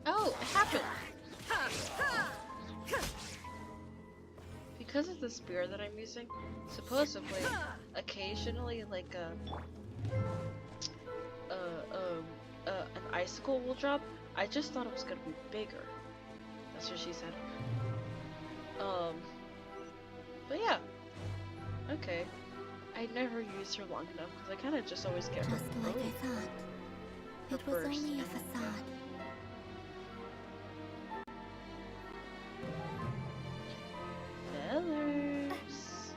Oh, it happened! Because of the spear that I'm using, supposedly, occasionally, like, an icicle will drop. I just thought it was gonna be bigger. That's what she said. But yeah. Okay. I never used her long enough because I kind of just always get her. Just like I thought. It was only a facade. Feathers.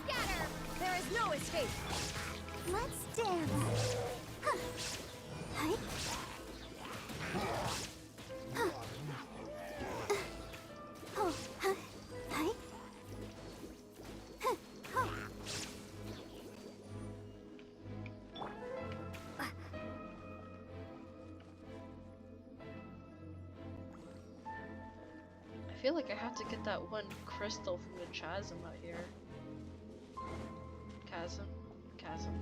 Scatter! There is no escape! Let's dance. Huh. Hi. Huh. Oh, huh. Hi. Huh. Oh. I feel like I have to get that one crystal from the chasm out here. Chasm? Chasm.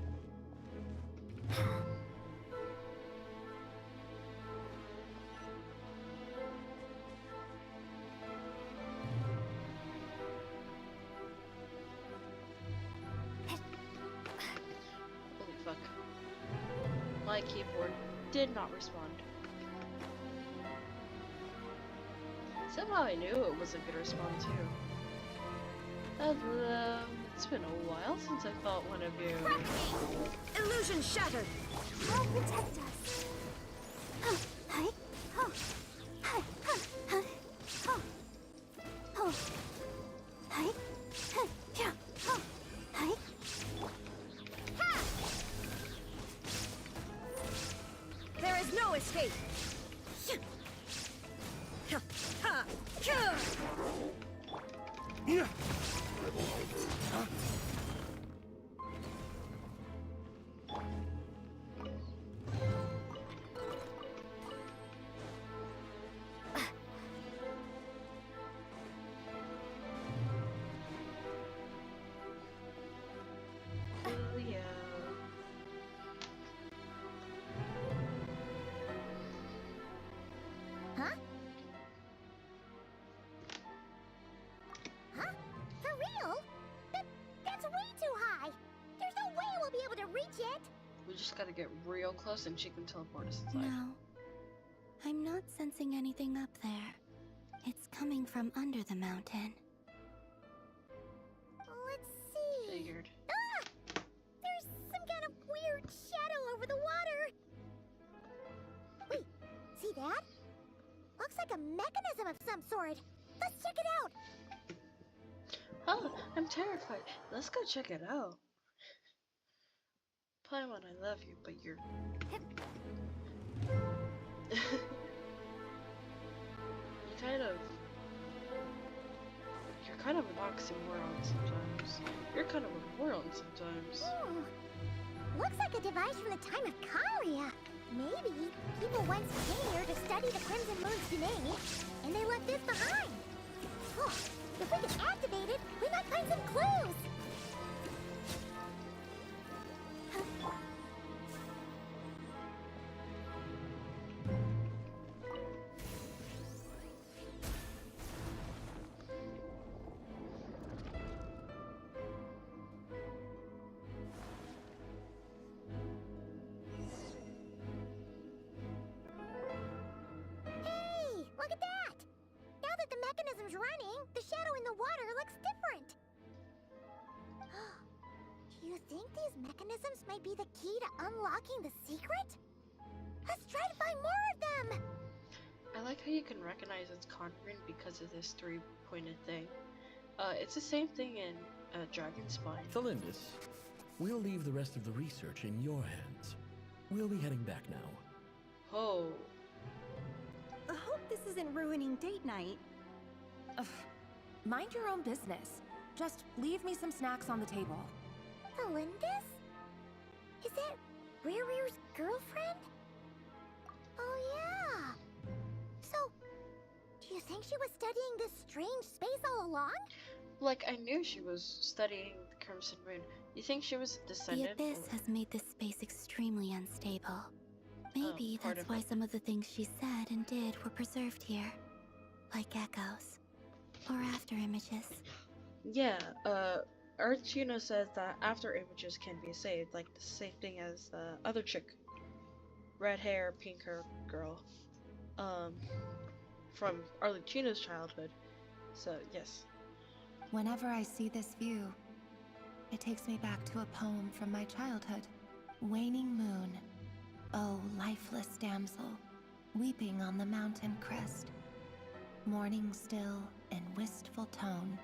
Holy fuck. My keyboard did not respond. Somehow I knew it wasn't gonna respond too. Hello. It's been a while since I fought one of you. Illusion shattered! I'll protect us. Huh. Hi. Oh. Hi. Huh. Huh. Oh. Oh. Hi. Huh. Yeah. Oh. Hi. Ha! There is no escape! Leo. Huh? Huh? For real? That's way too high. There's no way we'll be able to reach it. We just gotta get real close and she can teleport us inside. No. I'm not sensing anything up there. It's coming from under the mountain. Let's see. Figured. Ah! There's some kind of weird shadow over the water. Wait, see that? Looks like a mechanism of some sort. Let's check it out. Oh, I'm terrified. Let's go check it out. Paimon, I love you, but you're... You're kind of an oxymoron sometimes. You're kind of a moron sometimes. Ooh. Looks like a device from the time of Karia. Maybe people once came here to study the Crimson Moon's domain, and they left this behind. Oh, if we can activate it, we might find some clues. Running, the shadow in the water looks different. You think these mechanisms might be the key to unlocking the secret? Let's try to find more of them! I like how you can recognize it's Conrin because of this three-pointed thing. It's the same thing in Dragon Spine. Thelindis, we'll leave the rest of the research in your hands. We'll be heading back now. Oh. I hope this isn't ruining date night. Ugh. Mind your own business. Just leave me some snacks on the table. Thelindis? Is that Rear's girlfriend? Oh yeah! So, do you think she was studying this strange space all along? Like, I knew she was studying the Crimson Moon. You think she was a descendant? The Abyss has made this space extremely unstable. Maybe that's why some of the things she said and did were preserved here. Like echoes. Or after images. Yeah, Arlecchino says that after images can be saved, like the same thing as the other chick. Red hair, pink hair girl. From Arlecchino's childhood. So, yes. Whenever I see this view, it takes me back to a poem from my childhood. Waning moon, oh lifeless damsel, weeping on the mountain crest. Mourning still in wistful tone,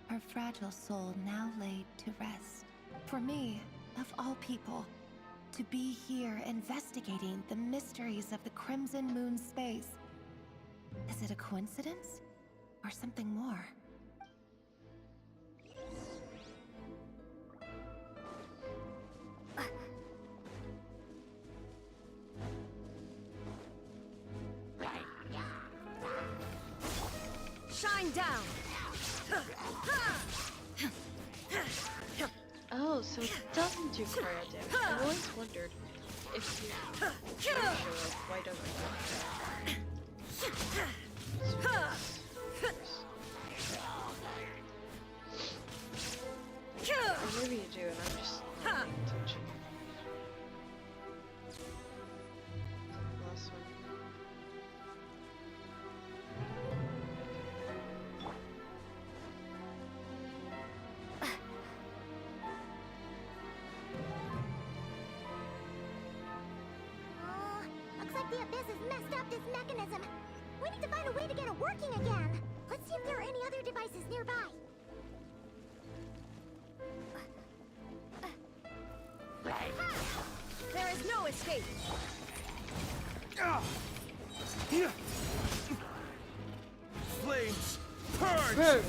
her fragile soul now laid to rest. For me, of all people, to be here investigating the mysteries of the Crimson Moon space. Is it a coincidence? Or something more? Shine down! Oh, so it doesn't do cryo damage. I always wondered if you show up, why doesn't it? Or maybe you do, and I'm just not paying attention. Last one. Looks like the Abyss has messed up this mechanism. We need to find a way to get it working again. Let's see if there are any other devices nearby. There is no escape! Flames! Purge!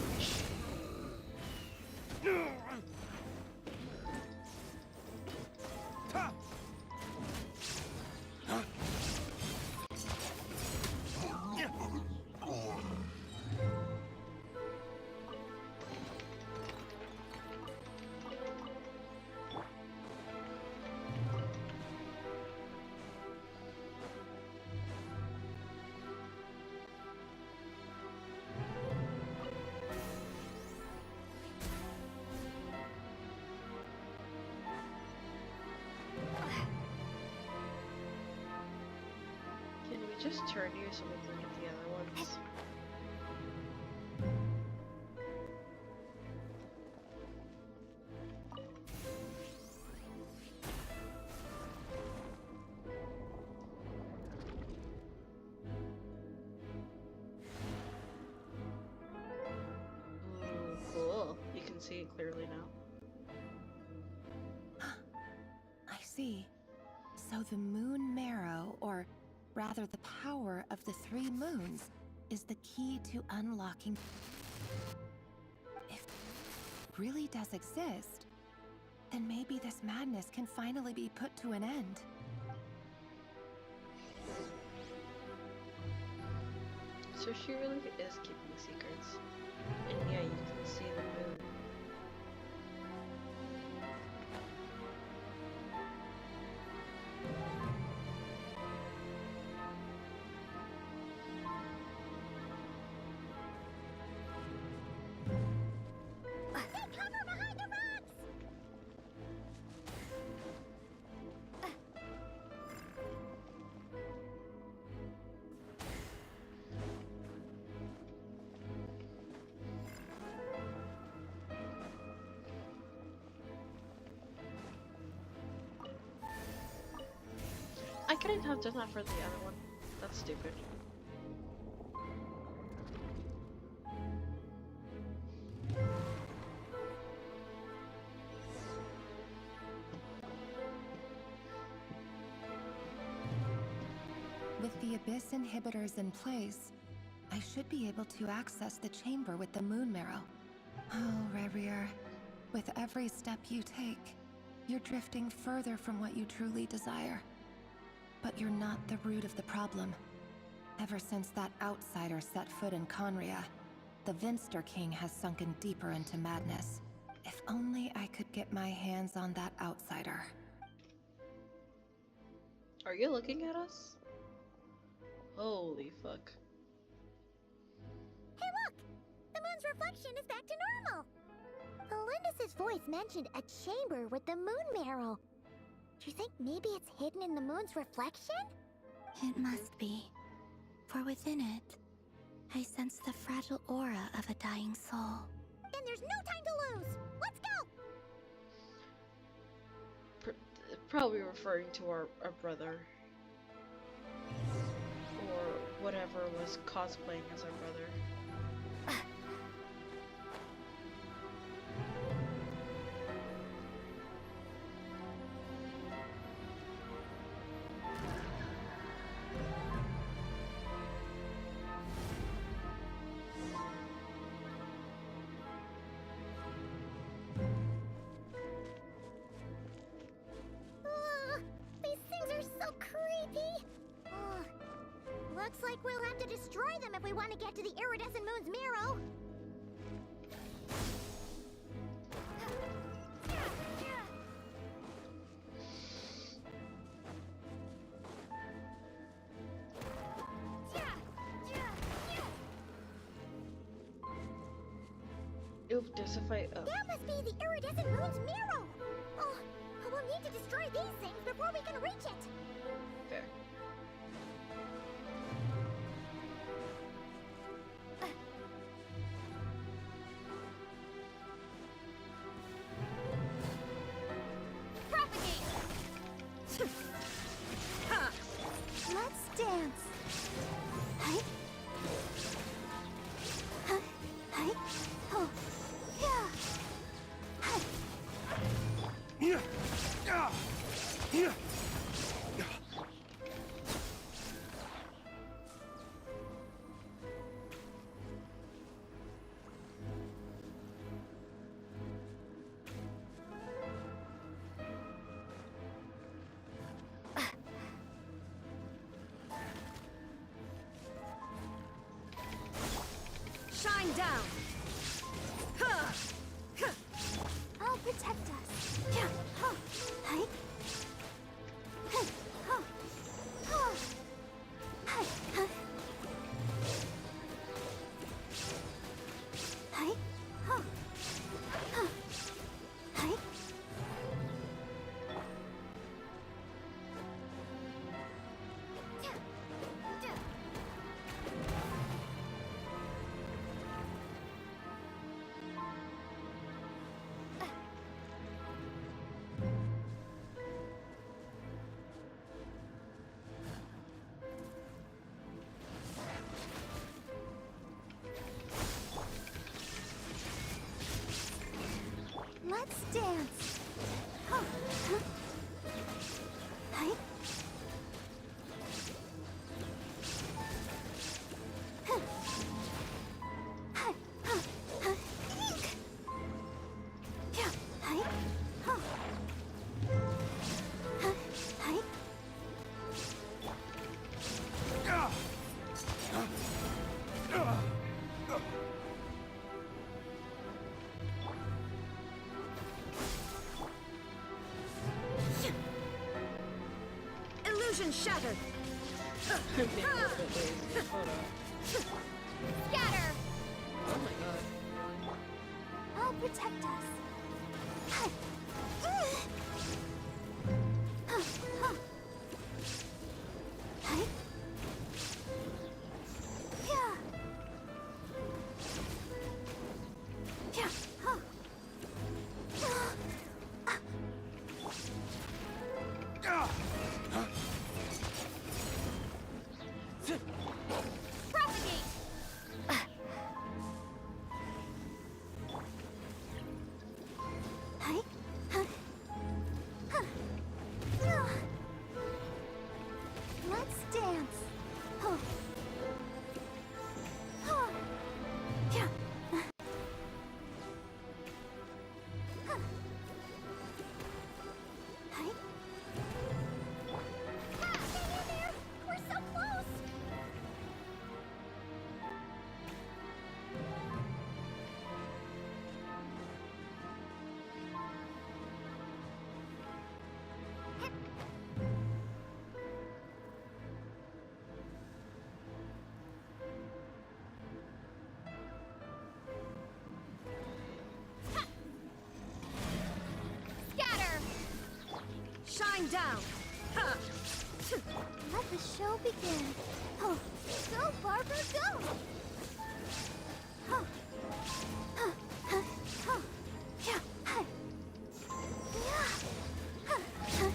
Can we just turn you so we can get the other ones? Ooh, cool. You can see it clearly now. I see. So the moon marrow, or rather the power of the three moons, is the key to unlocking. If it really does exist, then maybe this madness can finally be put to an end. So she really is keeping secrets. And yeah, you can see the moon. Take cover behind the rocks! couldn't have done that for the other one. That's stupid. With the Abyss inhibitors in place, I should be able to access the chamber with the moon marrow. Oh, Revier, with every step you take, you're drifting further from what you truly desire. But you're not the root of the problem. Ever since that outsider set foot in Conria, the Vinster King has sunken deeper into madness. If only I could get my hands on that outsider. Are you looking at us? Holy fuck. Hey look! The moon's reflection is back to normal! Elendis' voice mentioned a chamber with the moon marrow. Do you think maybe it's hidden in the moon's reflection? It must be. For within it, I sense the fragile aura of a dying soul. Then there's no time to lose! Let's go! Probably referring to our brother. Or whatever was cosplaying as our brother. These things are so creepy! Looks like we'll have to destroy them if we want to get to the iridescent moon's marrow. Oof, there's a fight up. That must be the iridescent moon's marrow! Oh, we'll need to destroy these things before we can reach it! Fair. Let's dance. Hi. Huh. Hi. Oh. Yeah. Hi. Yeah. Yeah. Shine down. I'll protect us. Yeah. Huh. Hi. Huh. Huh. Huh. Hi. Huh. Hi. Huh. Huh. Hi. Let's dance. Huh. Huh. Hi. Huh. Hi. Huh. Huh. Eek. Yeah. Hi. Huh. Huh. Hi. Illusion shattered. Scatter. Oh my god. I'll protect us. Hi. Huh. Huh. Hi. Yeah. Yeah. Huh. down! Ha! Let the show begin. Oh, go, Barbara, go! Huh. Huh. Huh. Huh. Yeah. Hi. Yeah. Huh. Huh.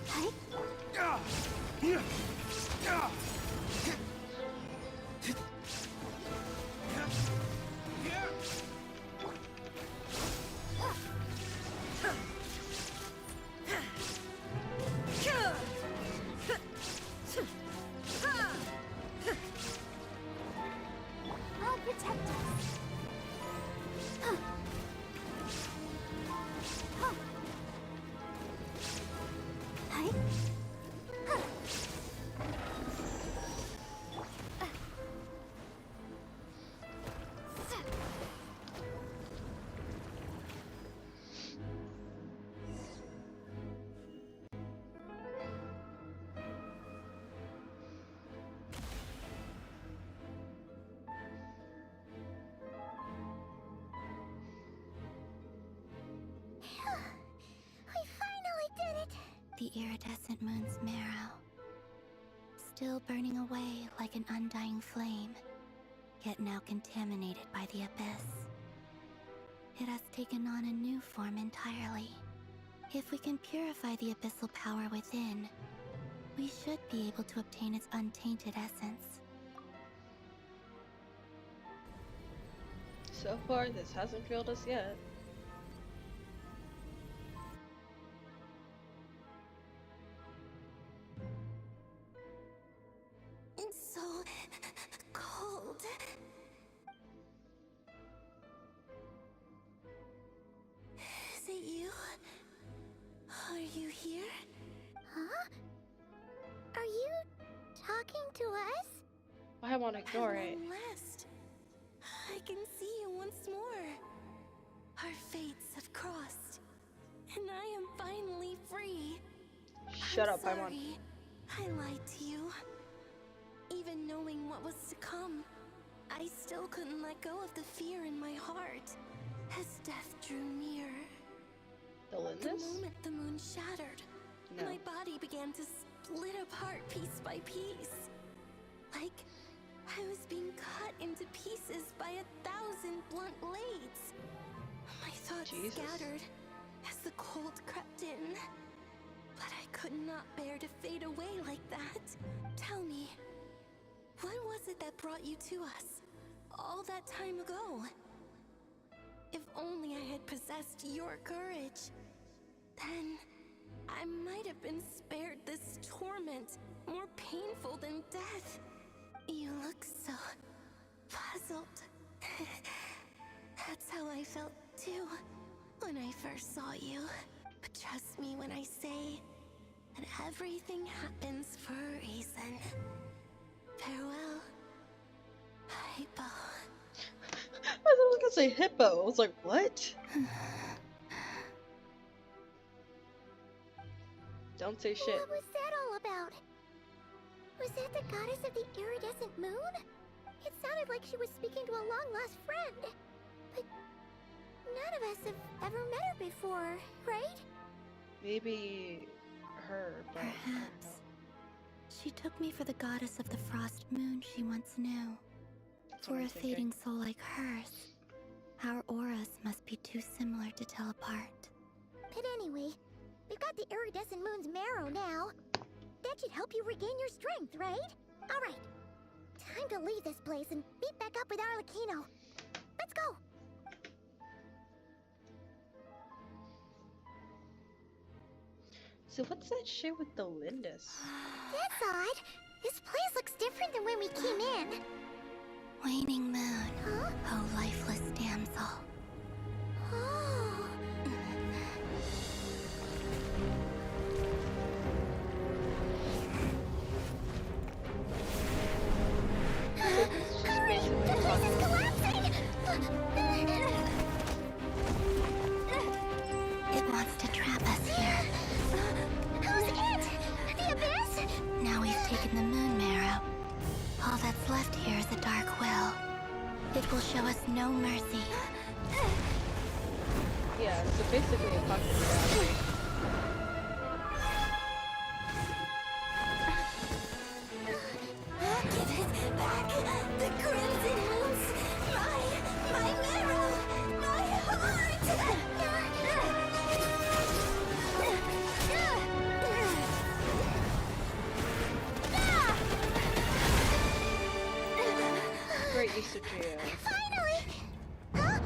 Hi. I'll protect us. Huh. Huh. Hi. Huh. We finally did it! The iridescent moon's marrow, still burning away like an undying flame, yet now contaminated by the abyss. It has taken on a new form entirely. If we can purify the abyssal power within, we should be able to obtain its untainted essence. So far, this hasn't failed us yet. It's so cold. Is it you? Are you here? Huh? Are you talking to us? I want to ignore it. At last, I can see you once more. Our fates have crossed, and I am finally free. Shut up, sorry. Paimon. I lied to you. Even knowing what was to come, I still couldn't let go of the fear in my heart as death drew near. The Lindis? The moment the moon shattered, No. my body began to split apart piece by piece. Like I was being cut into pieces by 1,000 blunt blades. My thoughts scattered as the cold crept in. But I could not bear to fade away like that. Tell me, what was it that brought you to us all that time ago? If only I had possessed your courage, then I might have been spared this torment more painful than death. You look so puzzled. That's how I felt too when I first saw you. But trust me when I say that everything happens for a reason. Farewell, Hippo. I was gonna say hippo. I was like, what? Don't say shit. What was that all about? Was that the goddess of the iridescent moon? It sounded like she was speaking to a long-lost friend. But none of us have ever met her before, right? Maybe her, but Perhaps. She took me for the goddess of the frost moon she once knew. For a fading soul like hers, our auras must be too similar to tell apart. But anyway, we've got the iridescent moon's marrow now. That should help you regain your strength, right? Alright. Time to leave this place and meet back up with Arlecchino. Let's go! So what's that shit with the Lindis? That's odd. This place looks different than when we came in. Waning moon, oh lifeless damsel. Oh. Hurry! The place is collapsing! It wants to trap us here. Who's it? The abyss? Now we've taken the moon marrow. All that's left here is a dark will. It will show us no mercy. Yeah, so basically a fucking Give it back! The Crimson Moons! My marrow! My heart! Great use of trio. Finally! Huh?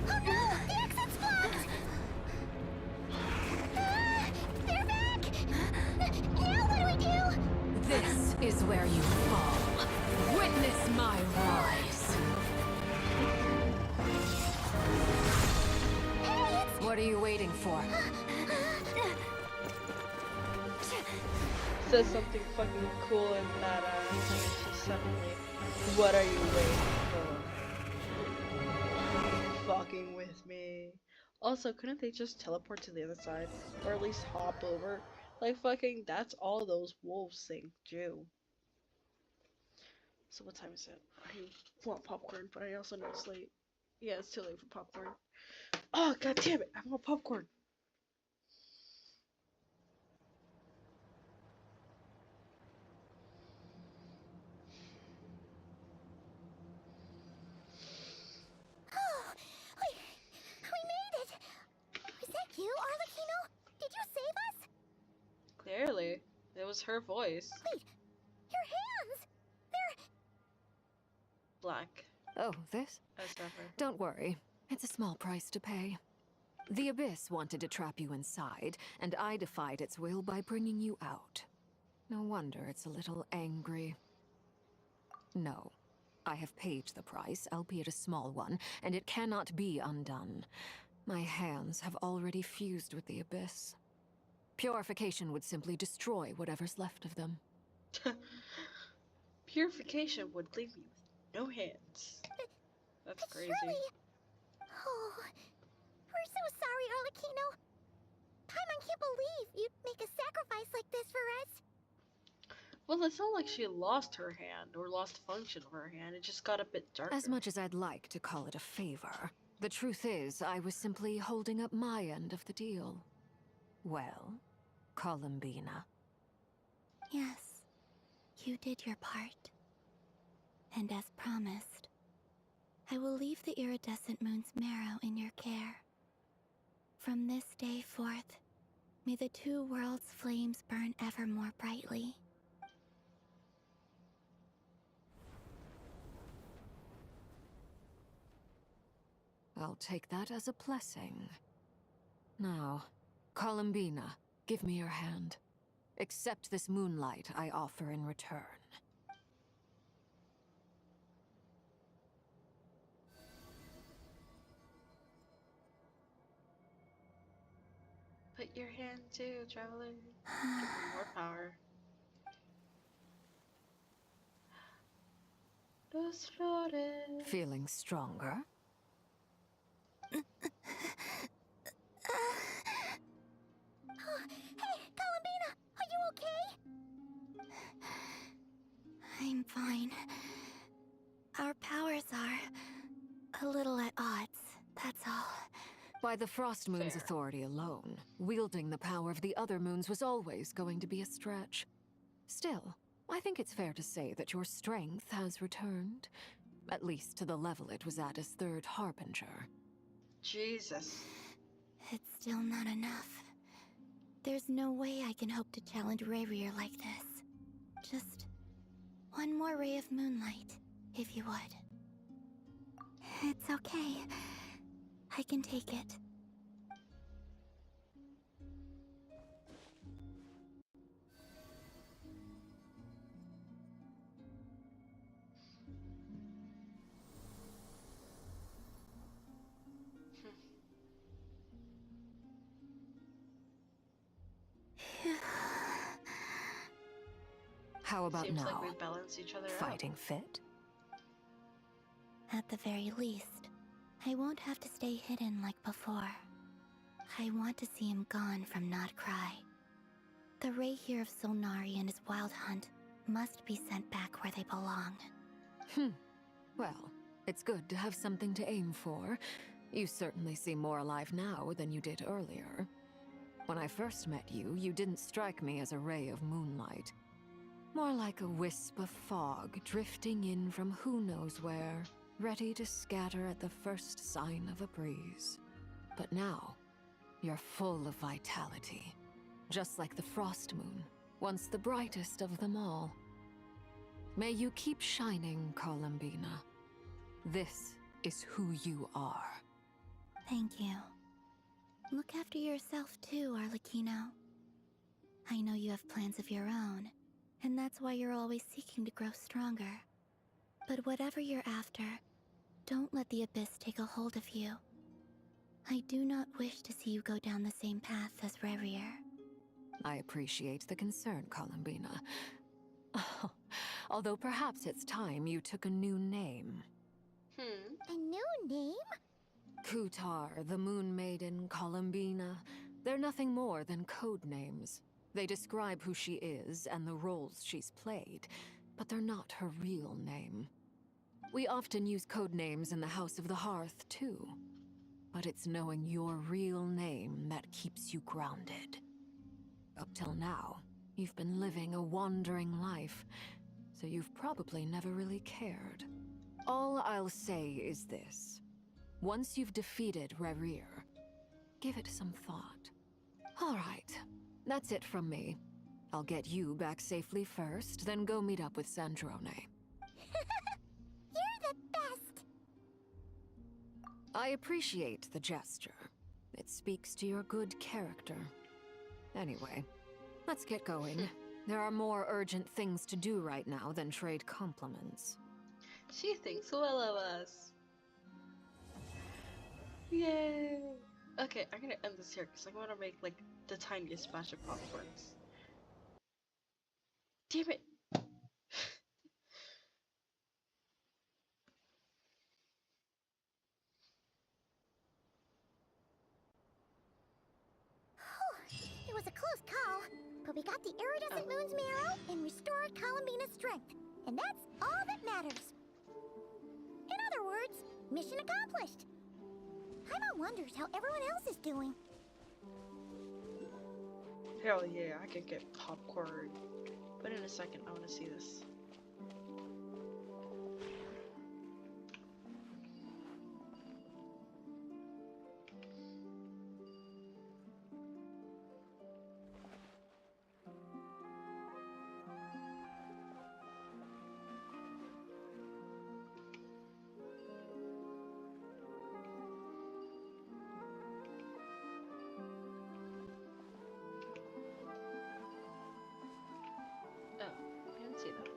Oh no! The exit's blocked! They're back! Now what do we do? This is where you fall. Witness my rise. What are you waiting for? Says something fucking cool and badass, and she's suddenly, what are you waiting for? Fucking with me. Also, couldn't they just teleport to the other side? Or at least hop over? Like fucking, that's all those wolves think do. So what time is it? I want popcorn, but I also know it's late. Yeah, it's too late for popcorn. Oh, god damn it, I want popcorn. Oh, we made it! Is that you, Arlecchino? Did you save us? Clearly, it was her voice. Wait, your hands! They're... Black. Oh, this? As ever. Don't worry. It's a small price to pay. The Abyss wanted to trap you inside, and I defied its will by bringing you out. No wonder it's a little angry. No. I have paid the price, albeit a small one, and it cannot be undone. My hands have already fused with the Abyss. Purification would simply destroy whatever's left of them. Purification would leave me with no hands. That's crazy. Surely... Oh, we're so sorry, Arlecchino. Paimon can't believe you'd make a sacrifice like this for us. Well, it's not like she lost her hand or lost function of her hand. It just got a bit darker. As much as I'd like to call it a favor, the truth is I was simply holding up my end of the deal. Well, Columbina. Yes, you did your part. And as promised, I will leave the iridescent moon's marrow in your care. From this day forth, may the two worlds' flames burn ever more brightly. I'll take that as a blessing. Now, Columbina, give me your hand. Accept this moonlight I offer in return. Put your hand too, traveler. Give me more power. Dos flores. Feeling stronger? Hey, Columbina, are you okay? I'm fine. Our powers are a little at odds, that's all. By the Frost Moon's authority alone, wielding the power of the other moons was always going to be a stretch. Still, I think it's fair to say that your strength has returned. At least to the level it was at as Third Harbinger. Jesus. It's still not enough. There's no way I can hope to challenge Rayrier like this. Just one more ray of moonlight, if you would. It's okay. I can take it. How about Seems now? like we balance each other Fighting fit? At the very least, I won't have to stay hidden like before. I want to see him gone from Not Cry. The Ray here of Solnari and his wild hunt must be sent back where they belong. Well, it's good to have something to aim for. You certainly seem more alive now than you did earlier. When I first met you, you didn't strike me as a ray of moonlight. More like a wisp of fog drifting in from who knows where, ready to scatter at the first sign of a breeze. But now, you're full of vitality. Just like the Frost Moon, once the brightest of them all. May you keep shining, Columbina. This is who you are. Thank you. Look after yourself too, Arlecchino. I know you have plans of your own, and that's why you're always seeking to grow stronger. But whatever you're after, don't let the Abyss take a hold of you. I do not wish to see you go down the same path as Revier. I appreciate the concern, Columbina. Although perhaps it's time you took a new name. A new name? Kutar, the Moon Maiden, Columbina. They're nothing more than code names. They describe who she is and the roles she's played, but they're not her real name. We often use code names in the House of the Hearth, too. But it's knowing your real name that keeps you grounded. Up till now, you've been living a wandering life, so you've probably never really cared. All I'll say is this. Once you've defeated Revier, give it some thought. All right, that's it from me. I'll get you back safely first, then go meet up with Sandrone. You're the best! I appreciate the gesture. It speaks to your good character. Anyway, let's get going. There are more urgent things to do right now than trade compliments. She thinks well of us. Yay! Okay, I'm gonna end this here because I want to make like the tiniest batch of popcorns. Damn it! It was a close call, but we got the iridescent moon's marrow and restored Columbina's strength, and that's all that matters. In other words, mission accomplished. Paimon wonders how everyone else is doing. Hell yeah, I can get popcorn. But in a second, I want to see this. See that.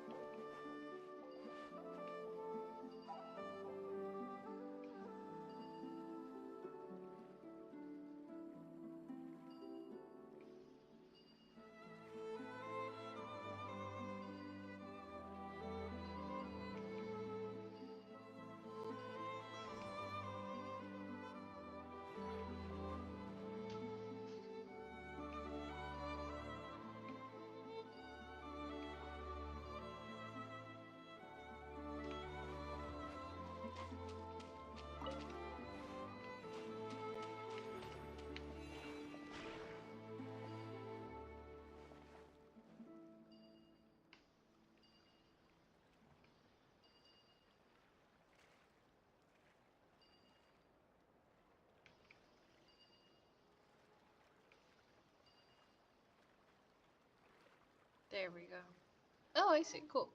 There we go. Oh, I see. Cool.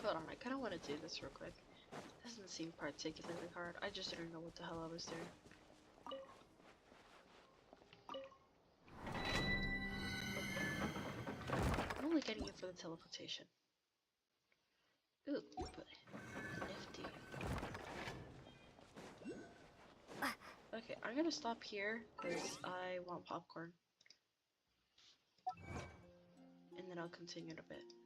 Hold on, I kind of want to do this real quick. Doesn't seem particularly hard. I just didn't know what the hell I was doing. I'm only getting it for the teleportation. Ooh, but nifty. Okay, I'm gonna stop here because I want popcorn. and then I'll continue in a bit.